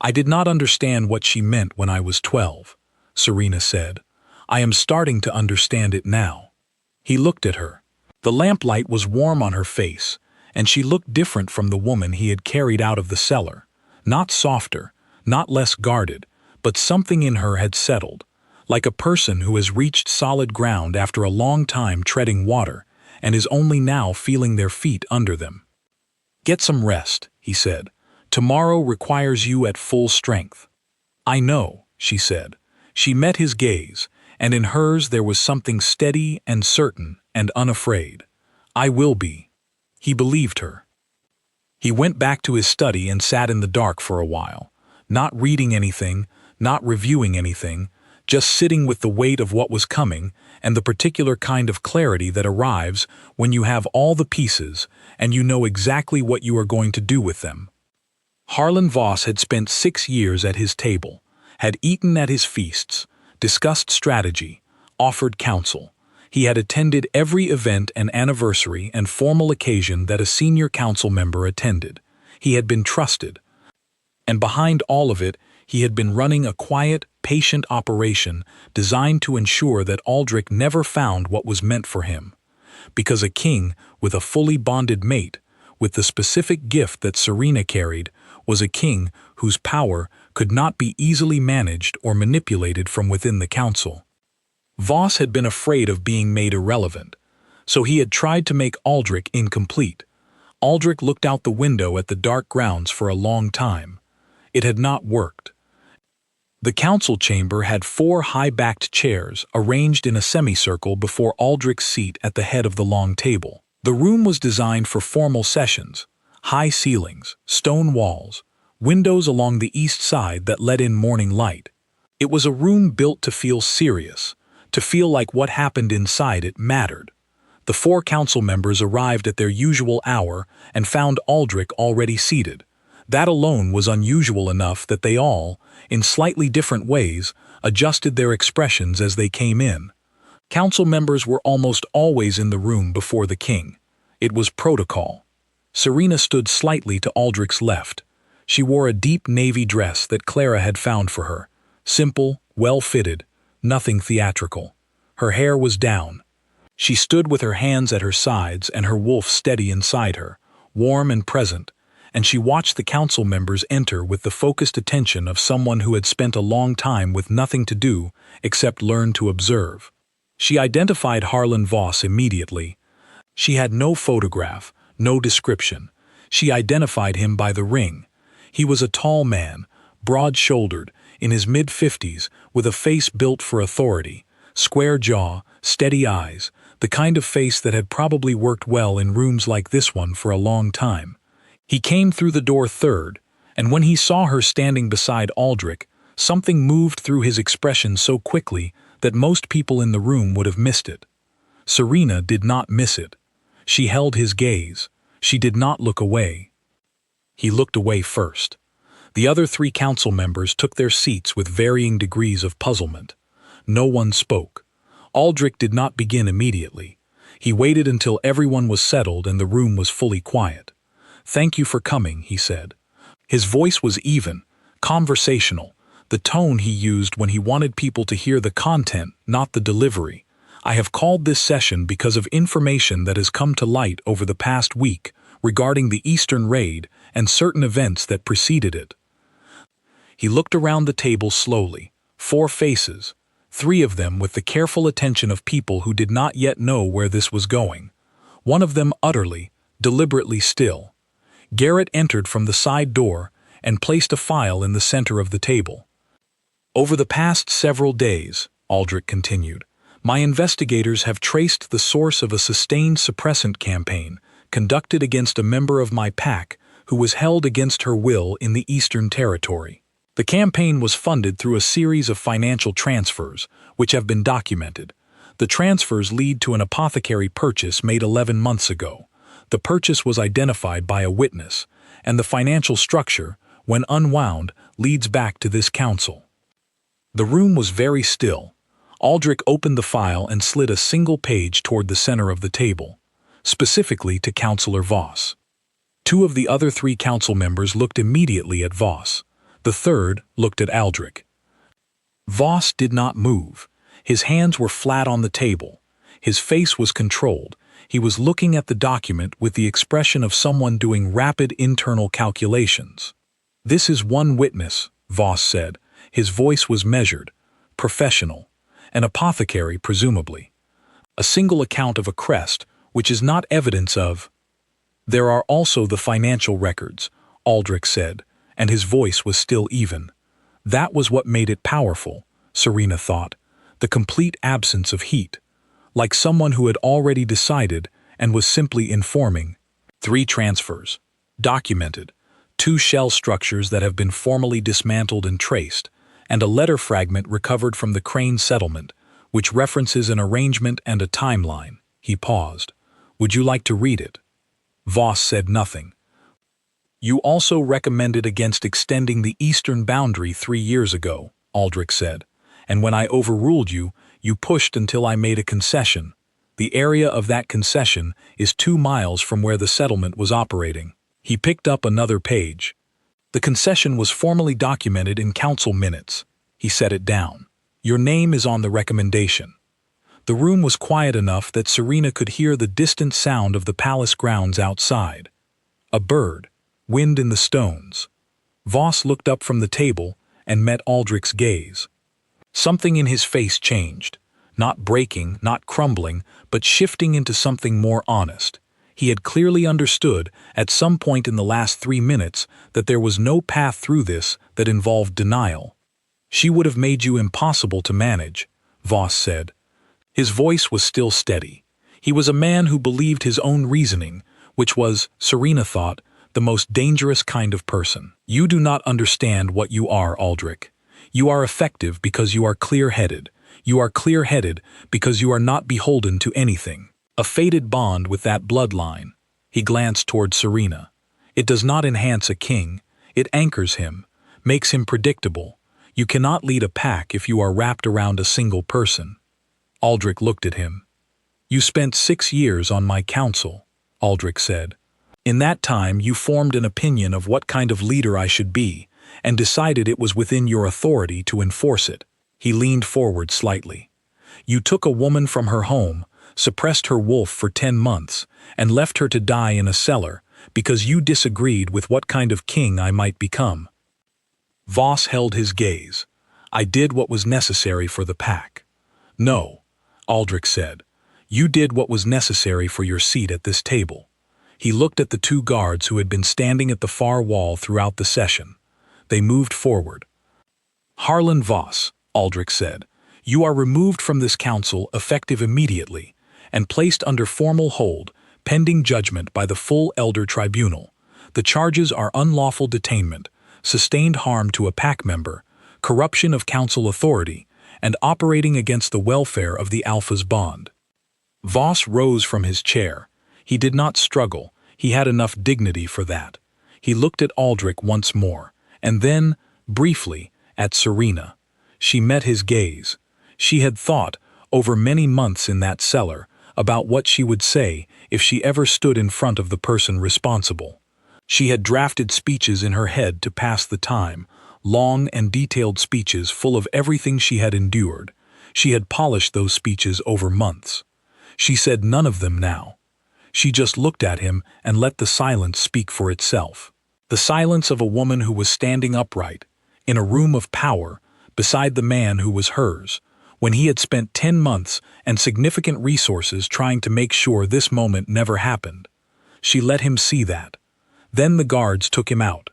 "I did not understand what she meant when I was 12, Serena said. "I am starting to understand it now." He looked at her. The lamplight was warm on her face, and she looked different from the woman he had carried out of the cellar. Not softer, not less guarded, but something in her had settled, like a person who has reached solid ground after a long time treading water and is only now feeling their feet under them. "Get some rest," he said. "Tomorrow requires you at full strength." "I know," she said. She met his gaze, and in hers there was something steady and certain and unafraid. "I will be." He believed her. He went back to his study and sat in the dark for a while, not reading anything, not reviewing anything, just sitting with the weight of what was coming and the particular kind of clarity that arrives when you have all the pieces and you know exactly what you are going to do with them. Harlan Voss had spent 6 years at his table, had eaten at his feasts, discussed strategy, offered counsel. He had attended every event and anniversary and formal occasion that a senior council member attended. He had been trusted. And behind all of it, he had been running a quiet, patient operation designed to ensure that Aldric never found what was meant for him. Because a king with a fully bonded mate, with the specific gift that Serena carried, was a king whose power could not be easily managed or manipulated from within the council. Voss had been afraid of being made irrelevant, so he had tried to make Aldric incomplete. Aldric looked out the window at the dark grounds for a long time. It had not worked. The council chamber had 4 high-backed chairs arranged in a semicircle before Aldric's seat at the head of the long table. The room was designed for formal sessions, high ceilings, stone walls, windows along the east side that let in morning light. It was a room built to feel serious, to feel like what happened inside it mattered. The 4 council members arrived at their usual hour and found Aldric already seated. That alone was unusual enough that they all, in slightly different ways, adjusted their expressions as they came in. Council members were almost always in the room before the king. It was protocol. Serena stood slightly to Aldric's left. She wore a deep navy dress that Clara had found for her. Simple, well-fitted, nothing theatrical. Her hair was down. She stood with her hands at her sides and her wolf steady inside her, warm and present, and she watched the council members enter with the focused attention of someone who had spent a long time with nothing to do except learn to observe. She identified Harlan Voss immediately. She had no photograph, no description. She identified him by the ring. He was a tall man, broad-shouldered, in his mid-50s, with a face built for authority, square jaw, steady eyes, the kind of face that had probably worked well in rooms like this one for a long time. He came through the door third, and when he saw her standing beside Aldric, something moved through his expression so quickly that most people in the room would have missed it. Serena did not miss it. She held his gaze. She did not look away. He looked away first. The other 3 council members took their seats with varying degrees of puzzlement. No one spoke. Aldric did not begin immediately. He waited until everyone was settled and the room was fully quiet. "Thank you for coming," he said. His voice was even, conversational, the tone he used when he wanted people to hear the content, not the delivery. "I have called this session because of information that has come to light over the past week regarding the Eastern raid and certain events that preceded it." He looked around the table slowly. 4 faces, 3 of them with the careful attention of people who did not yet know where this was going. One of them utterly, deliberately still. Garrett entered from the side door and placed a file in the center of the table. "Over the past several days," Aldric continued, "my investigators have traced the source of a sustained suppressant campaign conducted against a member of my pack who was held against her will in the Eastern Territory. The campaign was funded through a series of financial transfers, which have been documented. The transfers lead to an apothecary purchase made 11 months ago. The purchase was identified by a witness, and the financial structure, when unwound, leads back to this council." The room was very still. Aldric opened the file and slid a single page toward the center of the table, specifically to Councillor Voss. 2 of the other 3 council members looked immediately at Voss. The third looked at Aldric. Voss did not move. His hands were flat on the table. His face was controlled. He was looking at the document with the expression of someone doing rapid internal calculations. "This is one witness," Voss said. His voice was measured, professional. "An apothecary, presumably. A single account of a crest, which is not evidence of—" "There are also the financial records," Aldric said, and his voice was still even. That was what made it powerful, Serena thought, the complete absence of heat. Like someone who had already decided and was simply informing. 3 transfers. Documented. 2 shell structures that have been formally dismantled and traced, and a letter fragment recovered from the Crane settlement, which references an arrangement and a timeline. He paused. "Would you like to read it?" Voss said nothing. "You also recommended against extending the eastern boundary 3 years ago," Aldric said, "and when I overruled you, you pushed until I made a concession. The area of that concession is 2 miles from where the settlement was operating." He picked up another page. "The concession was formally documented in council minutes." He set it down. "Your name is on the recommendation." The room was quiet enough that Serena could hear the distant sound of the palace grounds outside. A bird, wind in the stones. Voss looked up from the table and met Aldric's gaze. Something in his face changed, not breaking, not crumbling, but shifting into something more honest. He had clearly understood, at some point in the last 3 minutes, that there was no path through this that involved denial. "She would have made you impossible to manage," Voss said. His voice was still steady. He was a man who believed his own reasoning, which was, Serena thought, the most dangerous kind of person. "You do not understand what you are, Aldric. You are effective because you are clear-headed. You are clear-headed because you are not beholden to anything. A fated bond with that bloodline." He glanced toward Serena. "It does not enhance a king. It anchors him, makes him predictable. You cannot lead a pack if you are wrapped around a single person." Aldric looked at him. "You spent 6 years on my council," Aldric said. "In that time you formed an opinion of what kind of leader I should be, and decided it was within your authority to enforce it." He leaned forward slightly. "You took a woman from her home, suppressed her wolf for 10 months, and left her to die in a cellar, Because you disagreed with what kind of king I might become." Voss held his gaze. "I did what was necessary for the pack." "No," Aldric said. "You did what was necessary for your seat at this table." He looked at the two guards who had been standing at the far wall throughout the session. They moved forward. "Harlan Voss," Aldric said, "you are removed from this council effective immediately and placed under formal hold, pending judgment by the full Elder Tribunal. The charges are unlawful detainment, sustained harm to a pack member, corruption of council authority, and operating against the welfare of the Alpha's bond." Voss rose from his chair. He did not struggle. He had enough dignity for that. He looked at Aldric once more, and then, briefly, at Serena. She met his gaze. She had thought, over many months in that cellar, about what she would say if she ever stood in front of the person responsible. She had drafted speeches in her head to pass the time, long and detailed speeches full of everything she had endured. She had polished those speeches over months. She said none of them now. She just looked at him and let the silence speak for itself. The silence of a woman who was standing upright, in a room of power, beside the man who was hers, when he had spent 10 months and significant resources trying to make sure this moment never happened. She let him see that. Then the guards took him out.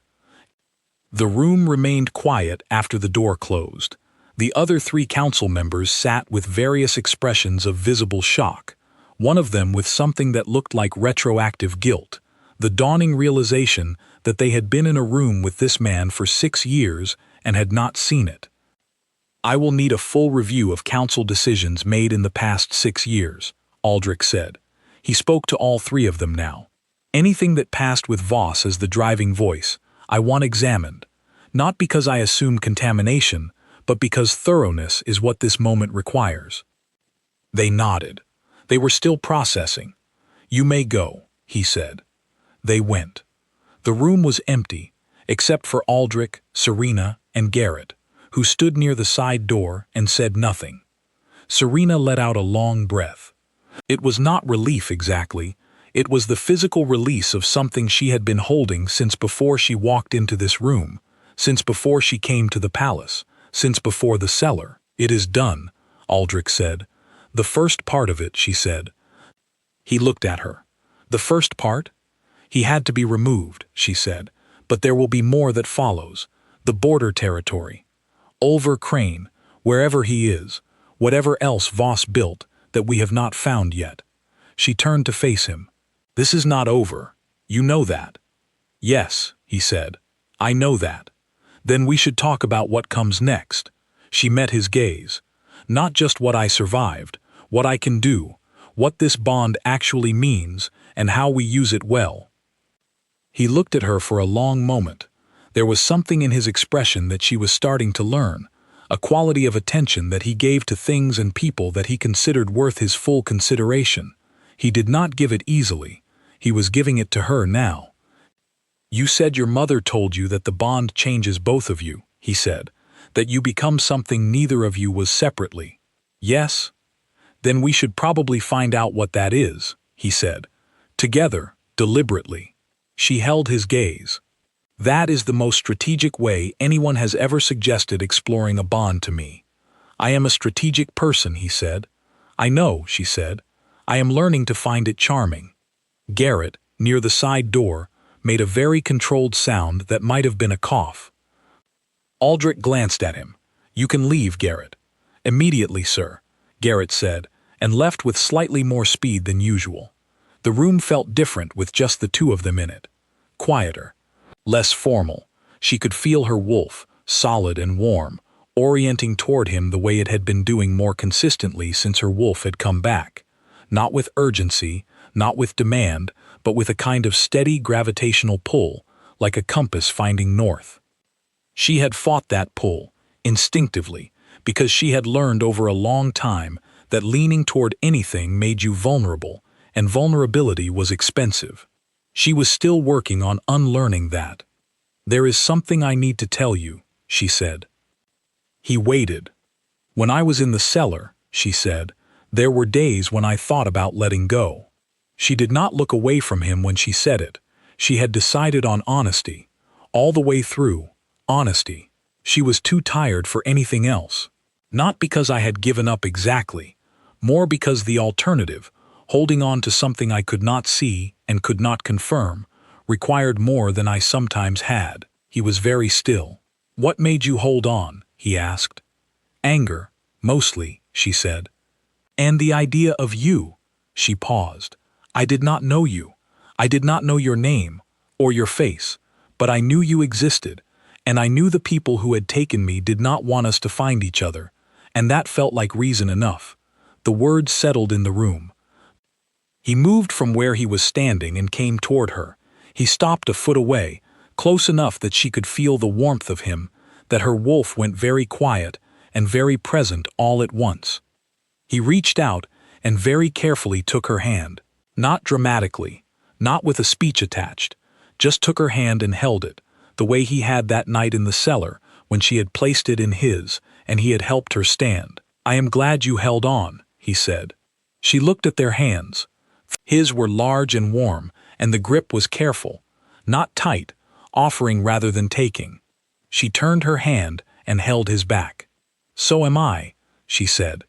The room remained quiet after the door closed. The other 3 council members sat with various expressions of visible shock, one of them with something that looked like retroactive guilt, the dawning realization that they had been in a room with this man for 6 years and had not seen it. "I will need a full review of council decisions made in the past 6 years, Aldric said. He spoke to all 3 of them now. "Anything that passed with Voss as the driving voice, I want examined, not because I assume contamination, but because thoroughness is what this moment requires." They nodded. They were still processing. "You may go," he said. They went. The room was empty, except for Aldric, Serena, and Garrett, who stood near the side door and said nothing. Serena let out a long breath. It was not relief exactly. It was the physical release of something she had been holding since before she walked into this room, since before she came to the palace, since before the cellar. "It is done," Aldric said. "The first part of it," she said. He looked at her. "The first part?" "He had to be removed," she said. "But there will be more that follows. The border territory. Ulver Crane, wherever he is, whatever else Voss built that we have not found yet." She turned to face him. "This is not over. You know that." "Yes," he said. "I know that." "Then we should talk about what comes next." She met his gaze. "Not just what I survived, what I can do, what this bond actually means, and how we use it well." He looked at her for a long moment. There was something in his expression that she was starting to learn, a quality of attention that he gave to things and people that he considered worth his full consideration. He did not give it easily. He was giving it to her now. "You said your mother told you that the bond changes both of you," he said, "that you become something neither of you was separately." "Yes?" "Then we should probably find out what that is," he said. "Together, deliberately." She held his gaze. "That is the most strategic way anyone has ever suggested exploring a bond to me." "I am a strategic person," he said. "I know," she said. "I am learning to find it charming." Garrett, near the side door, made a very controlled sound that might have been a cough. Aldric glanced at him. "You can leave, Garrett." "Immediately, sir," Garrett said, and left with slightly more speed than usual. The room felt different with just the 2 of them in it. Quieter. Less formal. She could feel her wolf, solid and warm, orienting toward him the way it had been doing more consistently since her wolf had come back. Not with urgency, not with demand, but with a kind of steady gravitational pull, like a compass finding north. She had fought that pull, instinctively, because she had learned over a long time that leaning toward anything made you vulnerable, and vulnerability was expensive. She was still working on unlearning that. "There is something I need to tell you," she said. He waited. "When I was in the cellar," she said, "there were days when I thought about letting go." She did not look away from him when she said it. She had decided on honesty. All the way through, honesty. She was too tired for anything else. Not because I had given up exactly, more because the alternative, holding on to something I could not see and could not confirm, required more than I sometimes had. He was very still. "What made you hold on?" he asked. "Anger, mostly," she said. "And the idea of you." She paused. "I did not know you. I did not know your name, or your face, but I knew you existed, and I knew the people who had taken me did not want us to find each other, and that felt like reason enough." The words settled in the room. He moved from where he was standing and came toward her. He stopped a foot away, close enough that she could feel the warmth of him, that her wolf went very quiet and very present all at once. He reached out and very carefully took her hand. Not dramatically, not with a speech attached, just took her hand and held it, the way he had that night in the cellar when she had placed it in his and he had helped her stand. "I am glad you held on," he said. She looked at their hands. His were large and warm, and the grip was careful, not tight, offering rather than taking. She turned her hand and held his back. "So am I," she said.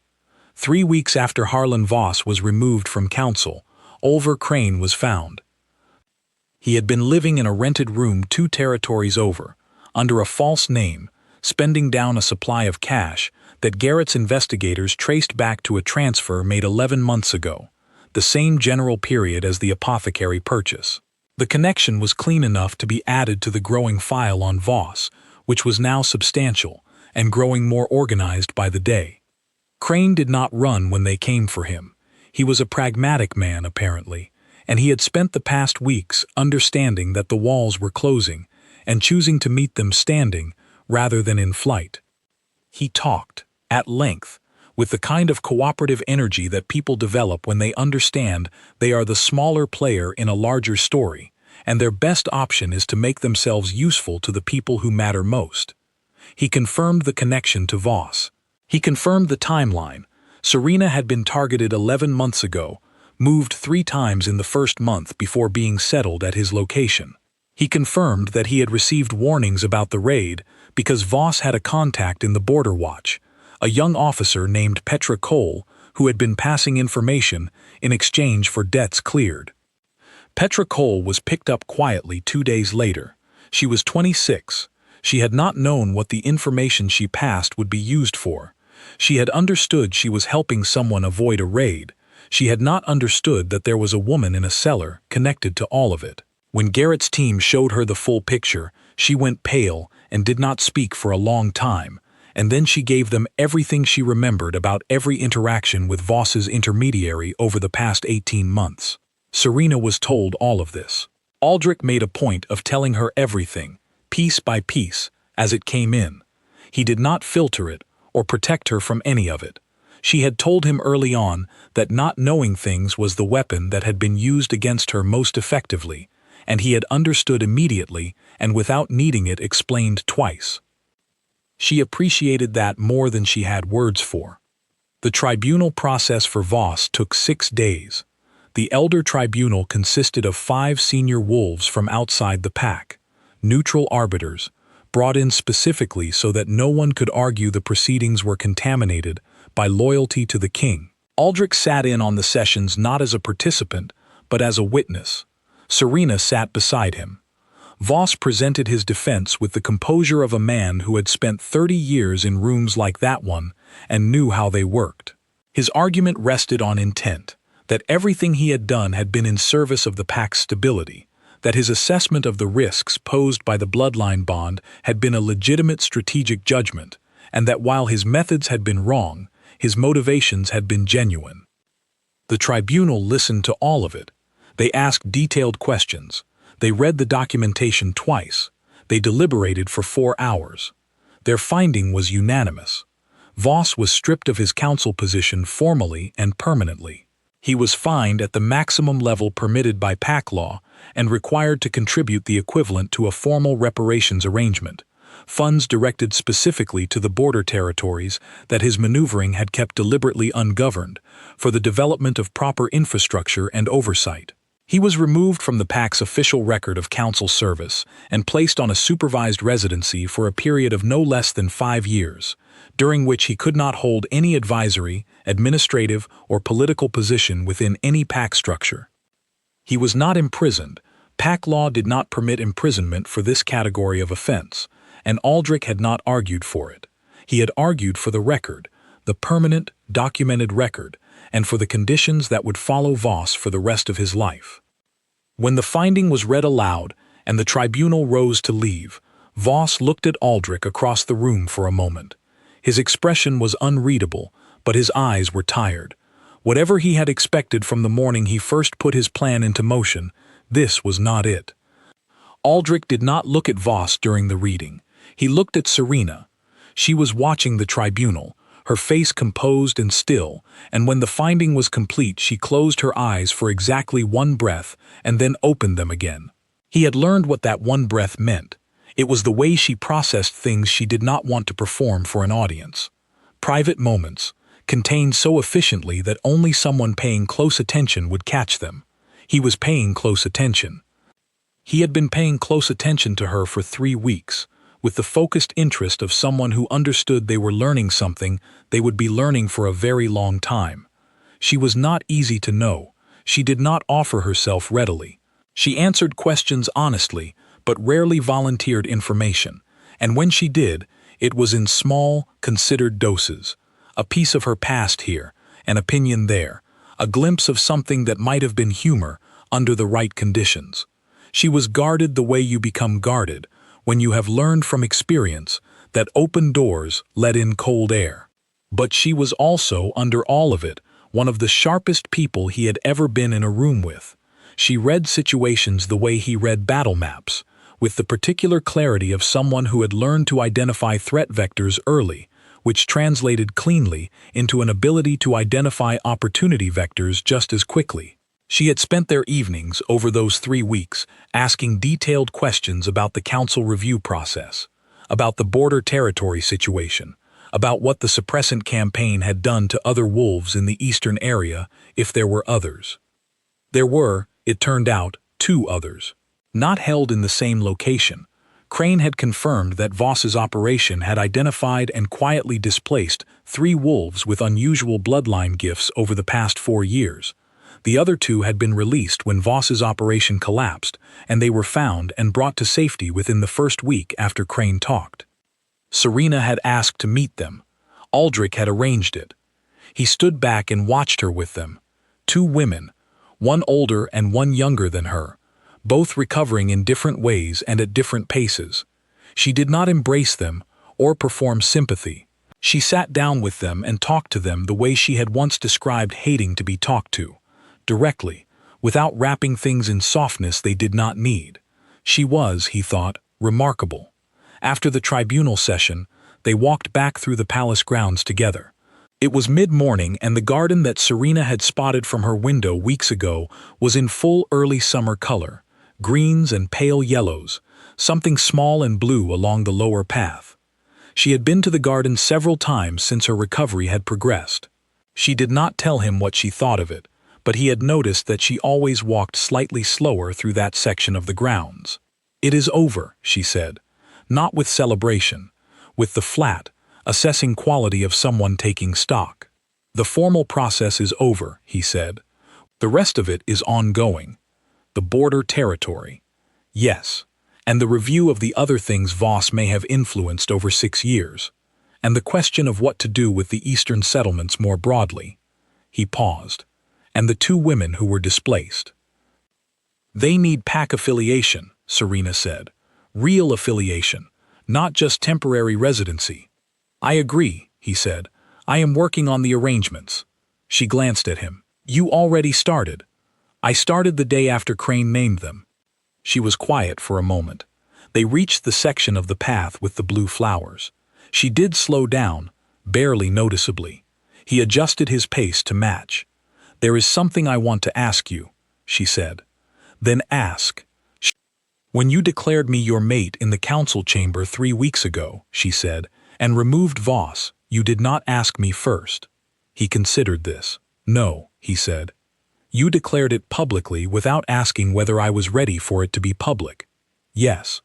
3 weeks after Harlan Voss was removed from council, Oliver Crane was found. He had been living in a rented room 2 territories over, under a false name, spending down a supply of cash that Garrett's investigators traced back to a transfer made 11 months ago, the same general period as the apothecary purchase. The connection was clean enough to be added to the growing file on Voss, which was now substantial and growing more organized by the day. Crane did not run when they came for him. He was a pragmatic man, apparently, and he had spent the past weeks understanding that the walls were closing and choosing to meet them standing rather than in flight. He talked, at length, with the kind of cooperative energy that people develop when they understand they are the smaller player in a larger story, and their best option is to make themselves useful to the people who matter most. He confirmed the connection to Voss. He confirmed the timeline. Serena had been targeted 11 months ago, moved 3 times in the first month before being settled at his location. He confirmed that he had received warnings about the raid because Voss had a contact in the Border Watch, a young officer named Petra Cole who had been passing information in exchange for debts cleared. Petra Cole was picked up quietly 2 days later. She was 26. She had not known what the information she passed would be used for. She had understood she was helping someone avoid a raid. She had not understood that there was a woman in a cellar connected to all of it. When Garrett's team showed her the full picture, she went pale and did not speak for a long time, and then she gave them everything she remembered about every interaction with Voss's intermediary over the past 18 months. Serena was told all of this. Aldric made a point of telling her everything, piece by piece, as it came in. He did not filter it or protect her from any of it. She had told him early on that not knowing things was the weapon that had been used against her most effectively, and he had understood immediately and without needing it explained twice. She appreciated that more than she had words for. The tribunal process for Voss took 6 days. The elder tribunal consisted of 5 senior wolves from outside the pack, neutral arbiters, brought in specifically so that no one could argue the proceedings were contaminated by loyalty to the king. Aldric sat in on the sessions not as a participant, but as a witness. Serena sat beside him. Voss presented his defense with the composure of a man who had spent 30 years in rooms like that one and knew how they worked. His argument rested on intent, that everything he had done had been in service of the pack's stability, that his assessment of the risks posed by the bloodline bond had been a legitimate strategic judgment, and that while his methods had been wrong, his motivations had been genuine. The tribunal listened to all of it. They asked detailed questions. They read the documentation twice. They deliberated for 4 hours. Their finding was unanimous. Voss was stripped of his counsel position formally and permanently. He was fined at the maximum level permitted by pack law and required to contribute the equivalent to a formal reparations arrangement, funds directed specifically to the border territories that his maneuvering had kept deliberately ungoverned, for the development of proper infrastructure and oversight. He was removed from the PAC's official record of council service and placed on a supervised residency for a period of no less than 5 years, during which he could not hold any advisory, administrative, or political position within any PAC structure. He was not imprisoned. PAC law did not permit imprisonment for this category of offense, and Aldric had not argued for it. He had argued for the record, the permanent, documented record, and for the conditions that would follow Voss for the rest of his life. When the finding was read aloud and the tribunal rose to leave, Voss looked at Aldric across the room for a moment. His expression was unreadable, but his eyes were tired. Whatever he had expected from the morning he first put his plan into motion, this was not it. Aldric did not look at Voss during the reading. He looked at Serena. She was watching the tribunal, her face composed and still, and when the finding was complete she closed her eyes for exactly one breath and then opened them again. He had learned what that one breath meant. It was the way she processed things she did not want to perform for an audience. Private moments, contained so efficiently that only someone paying close attention would catch them. He was paying close attention. He had been paying close attention to her for 3 weeks, with the focused interest of someone who understood they were learning something they would be learning for a very long time. She was not easy to know. She did not offer herself readily. She answered questions honestly, but rarely volunteered information, and when she did, it was in small, considered doses. A piece of her past here, an opinion there, a glimpse of something that might have been humor under the right conditions. She was guarded the way you become guarded when you have learned from experience that open doors let in cold air. But she was also, under all of it, one of the sharpest people he had ever been in a room with. She read situations the way he read battle maps, with the particular clarity of someone who had learned to identify threat vectors early, which translated cleanly into an ability to identify opportunity vectors just as quickly. She had spent their evenings over those 3 weeks asking detailed questions about the council review process, about the border territory situation, about what the suppressant campaign had done to other wolves in the eastern area if there were others. There were, it turned out, 2 others, not held in the same location. Crane had confirmed that Voss's operation had identified and quietly displaced 3 wolves with unusual bloodline gifts over the past 4 years. The other 2 had been released when Voss's operation collapsed, and they were found and brought to safety within the first week after Crane talked. Serena had asked to meet them. Aldric had arranged it. He stood back and watched her with them. 2 women, one older and one younger than her, both recovering in different ways and at different paces. She did not embrace them or perform sympathy. She sat down with them and talked to them the way she had once described hating to be talked to, directly, without wrapping things in softness they did not need. She was, he thought, remarkable. After the tribunal session, they walked back through the palace grounds together. It was mid-morning and the garden that Serena had spotted from her window weeks ago was in full early summer color. Greens and pale yellows, something small and blue along the lower path. She had been to the garden several times since her recovery had progressed. She did not tell him what she thought of it, but he had noticed that she always walked slightly slower through that section of the grounds. "It is over," she said, not with celebration, with the flat, assessing quality of someone taking stock. "The formal process is over," he said. "The rest of it is ongoing. The border territory. Yes, and the review of the other things Voss may have influenced over 6 years, and the question of what to do with the eastern settlements more broadly." He paused. "And the 2 women who were displaced. They need PAC affiliation," Serena said. "Real affiliation, not just temporary residency." "I agree," he said. "I am working on the arrangements." She glanced at him. "You already started." "I started the day after Crane named them." She was quiet for a moment. They reached the section of the path with the blue flowers. She did slow down, barely noticeably. He adjusted his pace to match. "There is something I want to ask you," she said. "Then ask." "When you declared me your mate in the council chamber 3 weeks ago," she said, "and removed Voss, you did not ask me first." He considered this. "No," he said. You declared it publicly without asking whether I was ready for it to be public. Yes.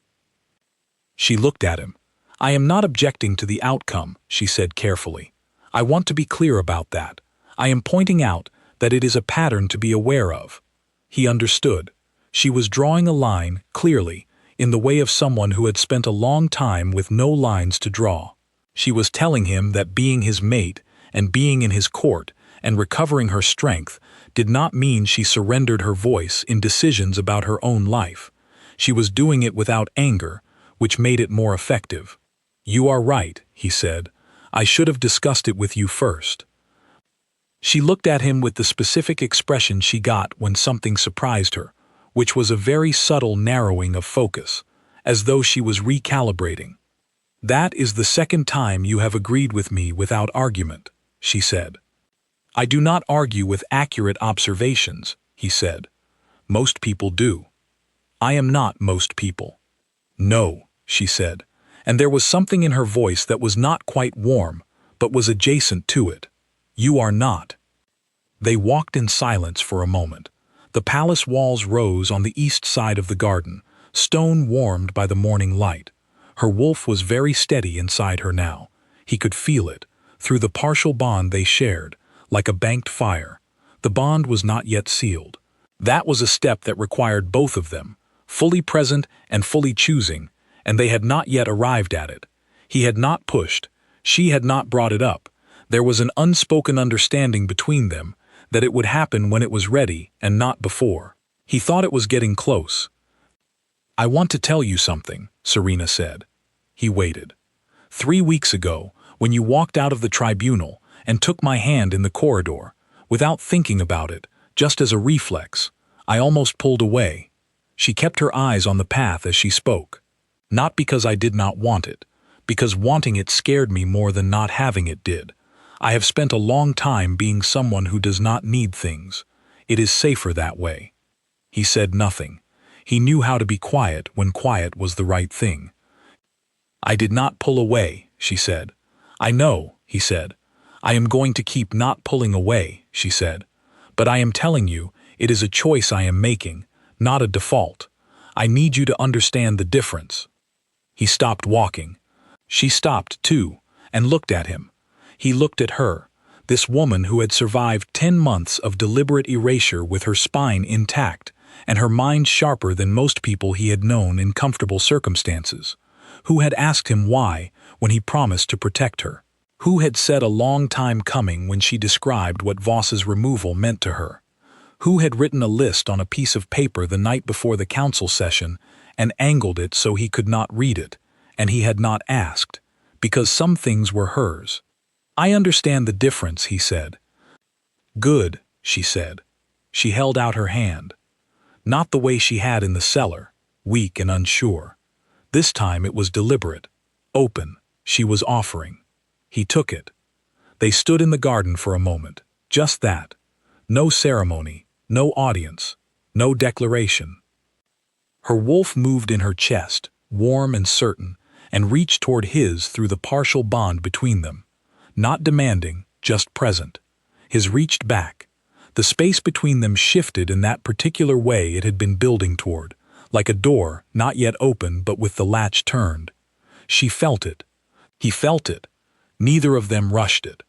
She looked at him. I am not objecting to the outcome, she said carefully. I want to be clear about that. I am pointing out that it is a pattern to be aware of. He understood. She was drawing a line, clearly, in the way of someone who had spent a long time with no lines to draw. She was telling him that being his mate and being in his court and recovering her strength did not mean she surrendered her voice in decisions about her own life. She was doing it without anger, which made it more effective. You are right, he said. I should have discussed it with you first. She looked at him with the specific expression she got when something surprised her, which was a very subtle narrowing of focus, as though she was recalibrating. That is the second time you have agreed with me without argument, she said. I do not argue with accurate observations, he said. Most people do. I am not most people. No, she said, and there was something in her voice that was not quite warm, but was adjacent to it. You are not. They walked in silence for a moment. The palace walls rose on the east side of the garden, stone warmed by the morning light. Her wolf was very steady inside her now. He could feel it, through the partial bond they shared, like a banked fire. The bond was not yet sealed. That was a step that required both of them, fully present and fully choosing, and they had not yet arrived at it. He had not pushed. She had not brought it up. There was an unspoken understanding between them that it would happen when it was ready and not before. He thought it was getting close. I want to tell you something, Serena said. He waited. 3 weeks ago, when you walked out of the tribunal and took my hand in the corridor, without thinking about it, just as a reflex, I almost pulled away. She kept her eyes on the path as she spoke. Not because I did not want it, because wanting it scared me more than not having it did. I have spent a long time being someone who does not need things. It is safer that way. He said nothing. He knew how to be quiet when quiet was the right thing. I did not pull away, she said. I know, he said. I am going to keep not pulling away, she said. But I am telling you, it is a choice I am making, not a default. I need you to understand the difference. He stopped walking. She stopped, too, and looked at him. He looked at her, this woman who had survived 10 months of deliberate erasure with her spine intact and her mind sharper than most people he had known in comfortable circumstances. Who had asked him why when he promised to protect her? Who had said a long time coming when she described what Voss's removal meant to her? Who had written a list on a piece of paper the night before the council session and angled it so he could not read it, and he had not asked, because some things were hers? I understand the difference, he said. Good, she said. She held out her hand. Not the way she had in the cellar, weak and unsure. This time it was deliberate, open. She was offering. He took it. They stood in the garden for a moment, just that. No ceremony, no audience, no declaration. Her wolf moved in her chest, warm and certain, and reached toward his through the partial bond between them. Not demanding, just present. His reached back. The space between them shifted in that particular way it had been building toward, like a door not yet open but with the latch turned. She felt it. He felt it. Neither of them rushed it.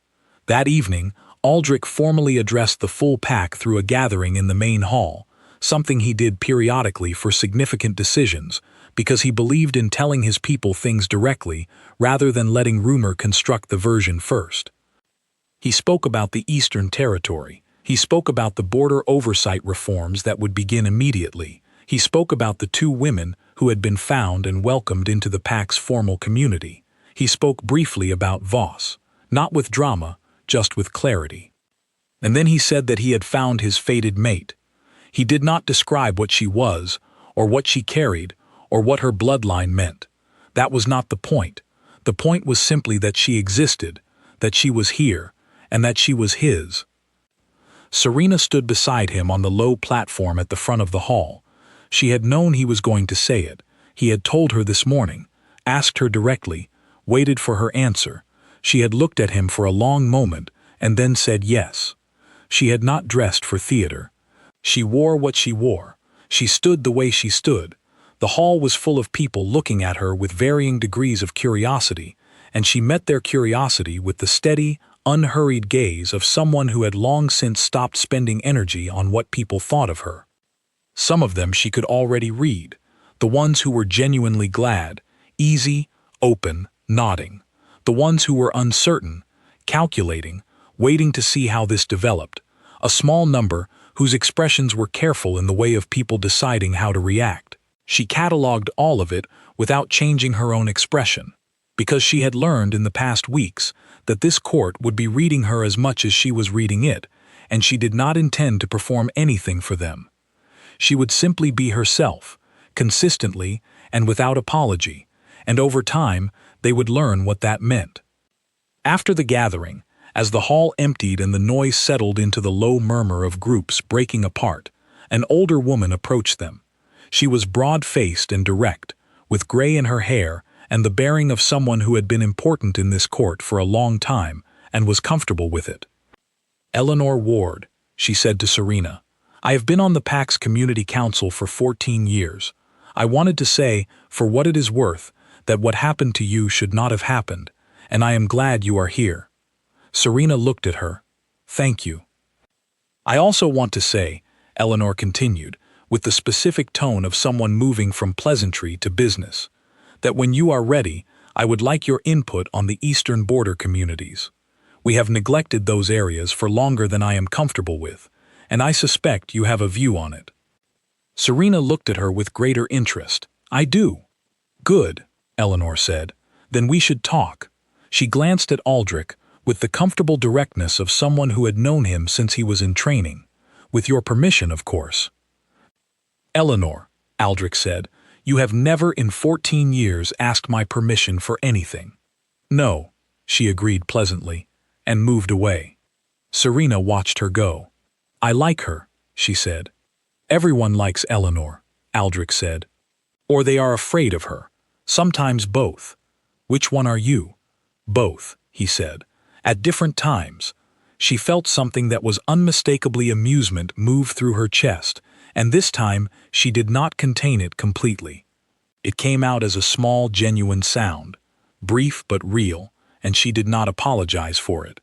That evening, Aldric formally addressed the full pack through a gathering in the main hall, something he did periodically for significant decisions, because he believed in telling his people things directly rather than letting rumor construct the version first. He spoke about the Eastern Territory. He spoke about the border oversight reforms that would begin immediately. He spoke about the 2 women who had been found and welcomed into the pack's formal community. He spoke briefly about Voss, not with drama, just with clarity. And then he said that he had found his fated mate. He did not describe what she was, or what she carried, or what her bloodline meant. That was not the point. The point was simply that she existed, that she was here, and that she was his. Serena stood beside him on the low platform at the front of the hall. She had known he was going to say it. He had told her this morning, asked her directly, waited for her answer. She had looked at him for a long moment and then said yes. She had not dressed for theater. She wore what she wore. She stood the way she stood. The hall was full of people looking at her with varying degrees of curiosity, and she met their curiosity with the steady, unhurried gaze of someone who had long since stopped spending energy on what people thought of her. Some of them she could already read, the ones who were genuinely glad, easy, open, nodding, the ones who were uncertain, calculating, waiting to see how this developed, a small number whose expressions were careful in the way of people deciding how to react. She catalogued all of it without changing her own expression, because she had learned in the past weeks that this court would be reading her as much as she was reading it, and she did not intend to perform anything for them. She would simply be herself, consistently and without apology, and over time they would learn what that meant. After the gathering, as the hall emptied and the noise settled into the low murmur of groups breaking apart, an older woman approached them. She was broad-faced and direct, with gray in her hair and the bearing of someone who had been important in this court for a long time and was comfortable with it. "Eleanor Ward," she said to Serena, "I have been on the PAC's Community Council for 14 years. I wanted to say, for what it is worth, that what happened to you should not have happened, and I am glad you are here." Serena looked at her. "Thank you." "I also want to say," Eleanor continued, with the specific tone of someone moving from pleasantry to business, "that when you are ready, I would like your input on the eastern border communities. We have neglected those areas for longer than I am comfortable with, and I suspect you have a view on it." Serena looked at her with greater interest. "I do." "Good," Eleanor said. "Then we should talk." She glanced at Aldric with the comfortable directness of someone who had known him since he was in training. "With your permission, of course." "Eleanor," Aldric said, "you have never in 14 years asked my permission for anything." "No," she agreed pleasantly, and moved away. Serena watched her go. "I like her," she said. "Everyone likes Eleanor," Aldric said. "Or they are afraid of her. Sometimes both." "Which one are you?" "Both," he said. At different times. She felt something that was unmistakably amusement move through her chest, and this time she did not contain it completely. It came out as a small, genuine sound, brief but real, and she did not apologize for it.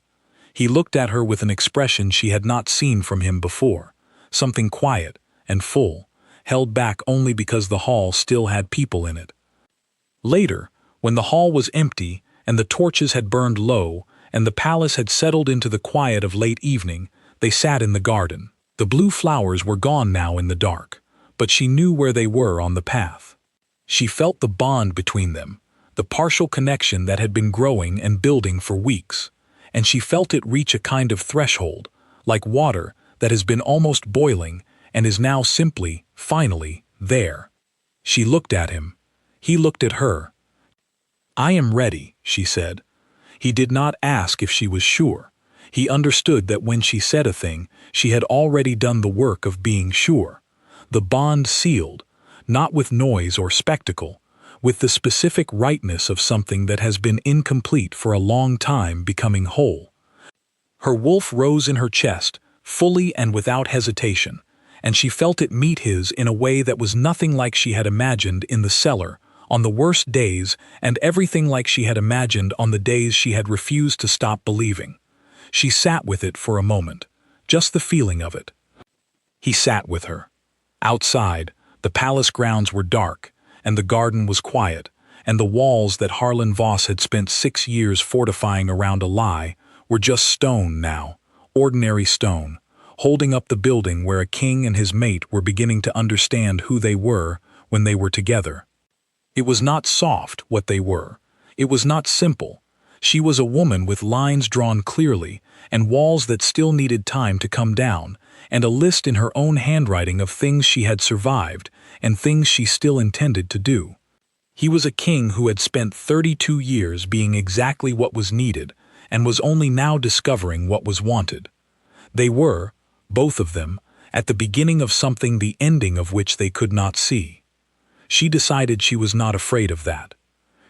He looked at her with an expression she had not seen from him before, something quiet and full, held back only because the hall still had people in it. Later, when the hall was empty and the torches had burned low and the palace had settled into the quiet of late evening, they sat in the garden. The blue flowers were gone now in the dark, but she knew where they were on the path. She felt the bond between them, the partial connection that had been growing and building for weeks, and she felt it reach a kind of threshold, like water that has been almost boiling and is now simply, finally, there. She looked at him. He looked at her. "I am ready," she said. He did not ask if she was sure. He understood that when she said a thing, she had already done the work of being sure. The bond sealed, not with noise or spectacle, with the specific rightness of something that has been incomplete for a long time becoming whole. Her wolf rose in her chest, fully and without hesitation, and she felt it meet his in a way that was nothing like she had imagined in the cellar, on the worst days, and everything like she had imagined on the days she had refused to stop believing. She sat with it for a moment, just the feeling of it. He sat with her. Outside, the palace grounds were dark, and the garden was quiet, and the walls that Harlan Voss had spent 6 years fortifying around a lie were just stone now, ordinary stone, holding up the building where a king and his mate were beginning to understand who they were when they were together. It was not soft, what they were. It was not simple. She was a woman with lines drawn clearly, and walls that still needed time to come down, and a list in her own handwriting of things she had survived, and things she still intended to do. He was a king who had spent 32 years being exactly what was needed, and was only now discovering what was wanted. They were, both of them, at the beginning of something the ending of which they could not see. She decided she was not afraid of that.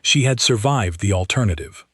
She had survived the alternative.